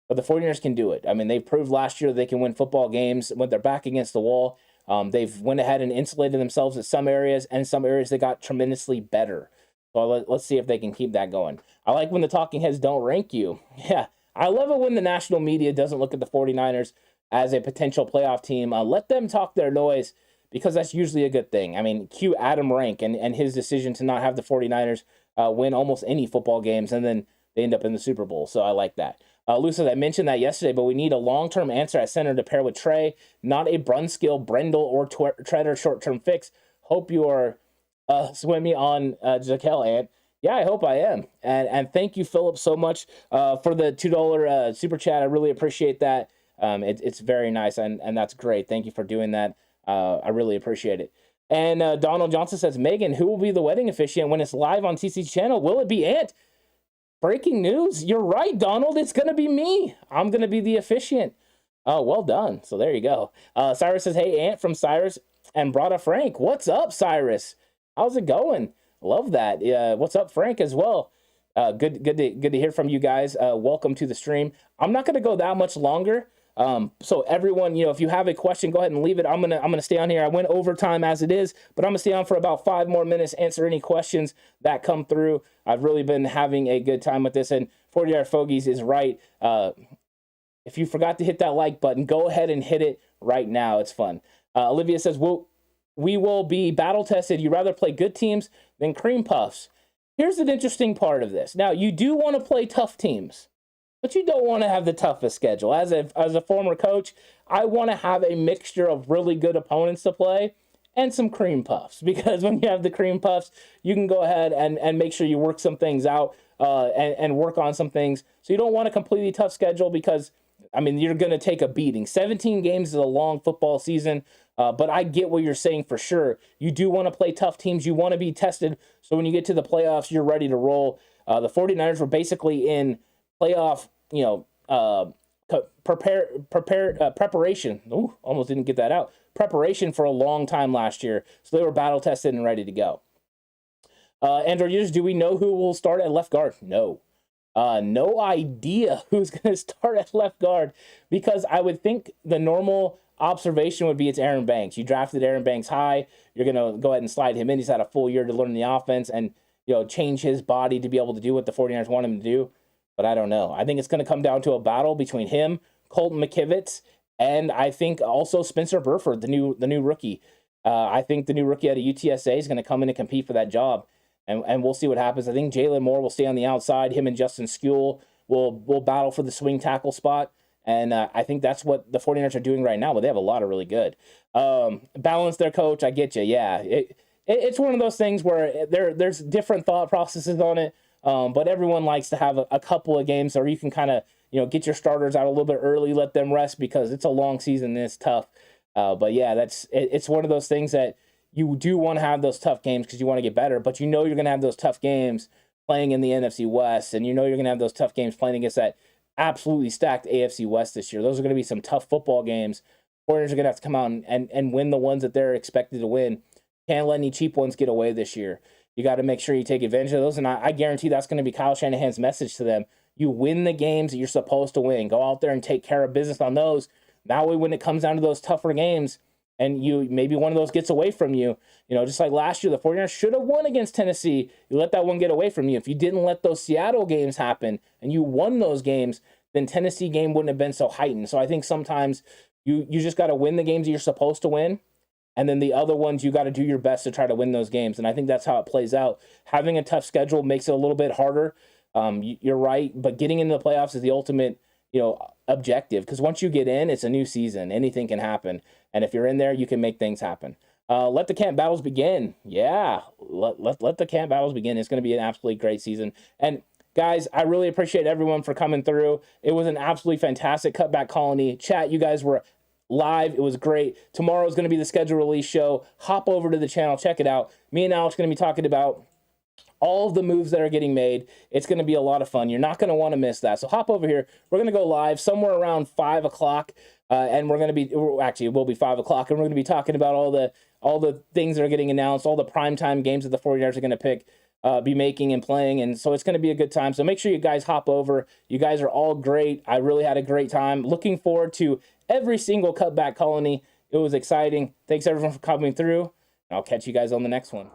But the 49ers can do it. I mean, they proved last year they can win football games when they're back against the wall. They've went ahead and insulated themselves in some areas, and some areas they got tremendously better. So let's see if they can keep that going. I like when the talking heads don't rank you. Yeah, I love it when the national media doesn't look at the 49ers as a potential playoff team. Let them talk their noise, because that's usually a good thing. I mean, cue Adam Rank and his decision to not have the 49ers win almost any football games, and then they end up in the Super Bowl. So I like that. Lou says, I mentioned that yesterday, but we need a long-term answer at center to pair with Trey, not a Brunskill, Brendel, or Treader short-term fix. Hope you are swimming on Zakelj, Ant. Yeah, I hope I am. And thank you, Philip, so much for the $2 super chat. I really appreciate that. It's very nice, and that's great. Thank you for doing that. I really appreciate it. And Donald Johnson says, Megan, who will be the wedding officiant when it's live on TC's channel? Will it be Ant? Breaking news. You're right, Donald. It's going to be me. I'm going to be the officiant. Oh, well done. So there you go. Cyrus says, hey, Ant from Cyrus and Brada Frank. What's up, Cyrus? How's it going? Love that. What's up, Frank, as well? Good to hear from you guys. Welcome to the stream. I'm not going to go that much longer. So everyone, if you have a question, go ahead and leave it. I'm gonna stay on here. I went overtime as it is, but I'm gonna stay on for about 5 more minutes, answer any questions that come through. I've really been having a good time with this, and 40-yard Fogies is right. If you forgot to hit that like button, go ahead and hit it right now. It's fun. Olivia says, we will be battle tested. You'd rather play good teams than cream puffs. Here's an interesting part of this. Now, you do want to play tough teams, but you don't want to have the toughest schedule. As a former coach, I want to have a mixture of really good opponents to play and some cream puffs, because when you have the cream puffs, you can go ahead and make sure you work some things out and work on some things. So you don't want a completely tough schedule, because, I mean, you're going to take a beating. 17 games is a long football season, but I get what you're saying for sure. You do want to play tough teams. You want to be tested, so when you get to the playoffs, you're ready to roll. The 49ers were basically in playoff, preparation. Ooh, almost didn't get that out. Preparation for a long time last year. So they were battle tested and ready to go. Andrew, do we know who will start at left guard? No. No idea who's going to start at left guard, because I would think the normal observation would be it's Aaron Banks. You drafted Aaron Banks high. You're going to go ahead and slide him in. He's had a full year to learn the offense and, change his body to be able to do what the 49ers want him to do. But I don't know. I think it's going to come down to a battle between him, Colton McKivitz, and I think also Spencer Burford, the new rookie. I think the new rookie out of UTSA is going to come in and compete for that job. And we'll see what happens. I think Jalen Moore will stay on the outside. Him and Justin Skule will battle for the swing tackle spot. And I think that's what the 49ers are doing right now, but they have a lot of really good. Balance their coach, I get you. Yeah, it's one of those things where there's different thought processes on it, but everyone likes to have a couple of games where you can kind of get your starters out a little bit early, let them rest because it's a long season and it's tough. But yeah, it's one of those things that you do want to have those tough games because you want to get better, but you're going to have those tough games playing in the NFC West, and you're going to have those tough games playing against that absolutely stacked AFC West this year. Those are going to be some tough football games. 49ers are going to have to come out and win the ones that they're expected to win. Can't let any cheap ones get away this year. You got to make sure you take advantage of those, and I guarantee that's going to be Kyle Shanahan's message to them. You win the games that you're supposed to win. Go out there and take care of business on those. That way, when it comes down to those tougher games, and maybe one of those gets away from you, just like last year, the 49ers should have won against Tennessee. You let that one get away from you. If you didn't let those Seattle games happen and you won those games, then Tennessee game wouldn't have been so heightened. So I think sometimes you just got to win the games that you're supposed to win, and then the other ones you got to do your best to try to win those games. And I think that's how it plays out. Having a tough schedule makes it a little bit harder. You're right, but getting into the playoffs is the ultimate objective, because once you get in, it's a new season. Anything can happen, and if you're in there, you can make things happen. Let the camp battles begin. Yeah, let the camp battles begin. It's going to be an absolutely great season. And guys, I really appreciate everyone for coming through. It was an absolutely fantastic Cutback Colony chat. You guys were live. It was great. Tomorrow is going to be the schedule release show. Hop over to the channel, check it out. Me and Alex are going to be talking about all of the moves that are getting made. It's going to be a lot of fun. You're not going to want to miss that. So hop over here. We're going to go live somewhere around 5 o'clock, and we're going to be, actually, it will be 5 o'clock, and we're going to be talking about all the things that are getting announced, all the primetime games that the 49ers are going to be making and playing, and so it's going to be a good time. So make sure you guys hop over. You guys are all great. I really had a great time. Looking forward to every single Cutback Colony. It was exciting. Thanks, everyone, for coming through, and I'll catch you guys on the next one.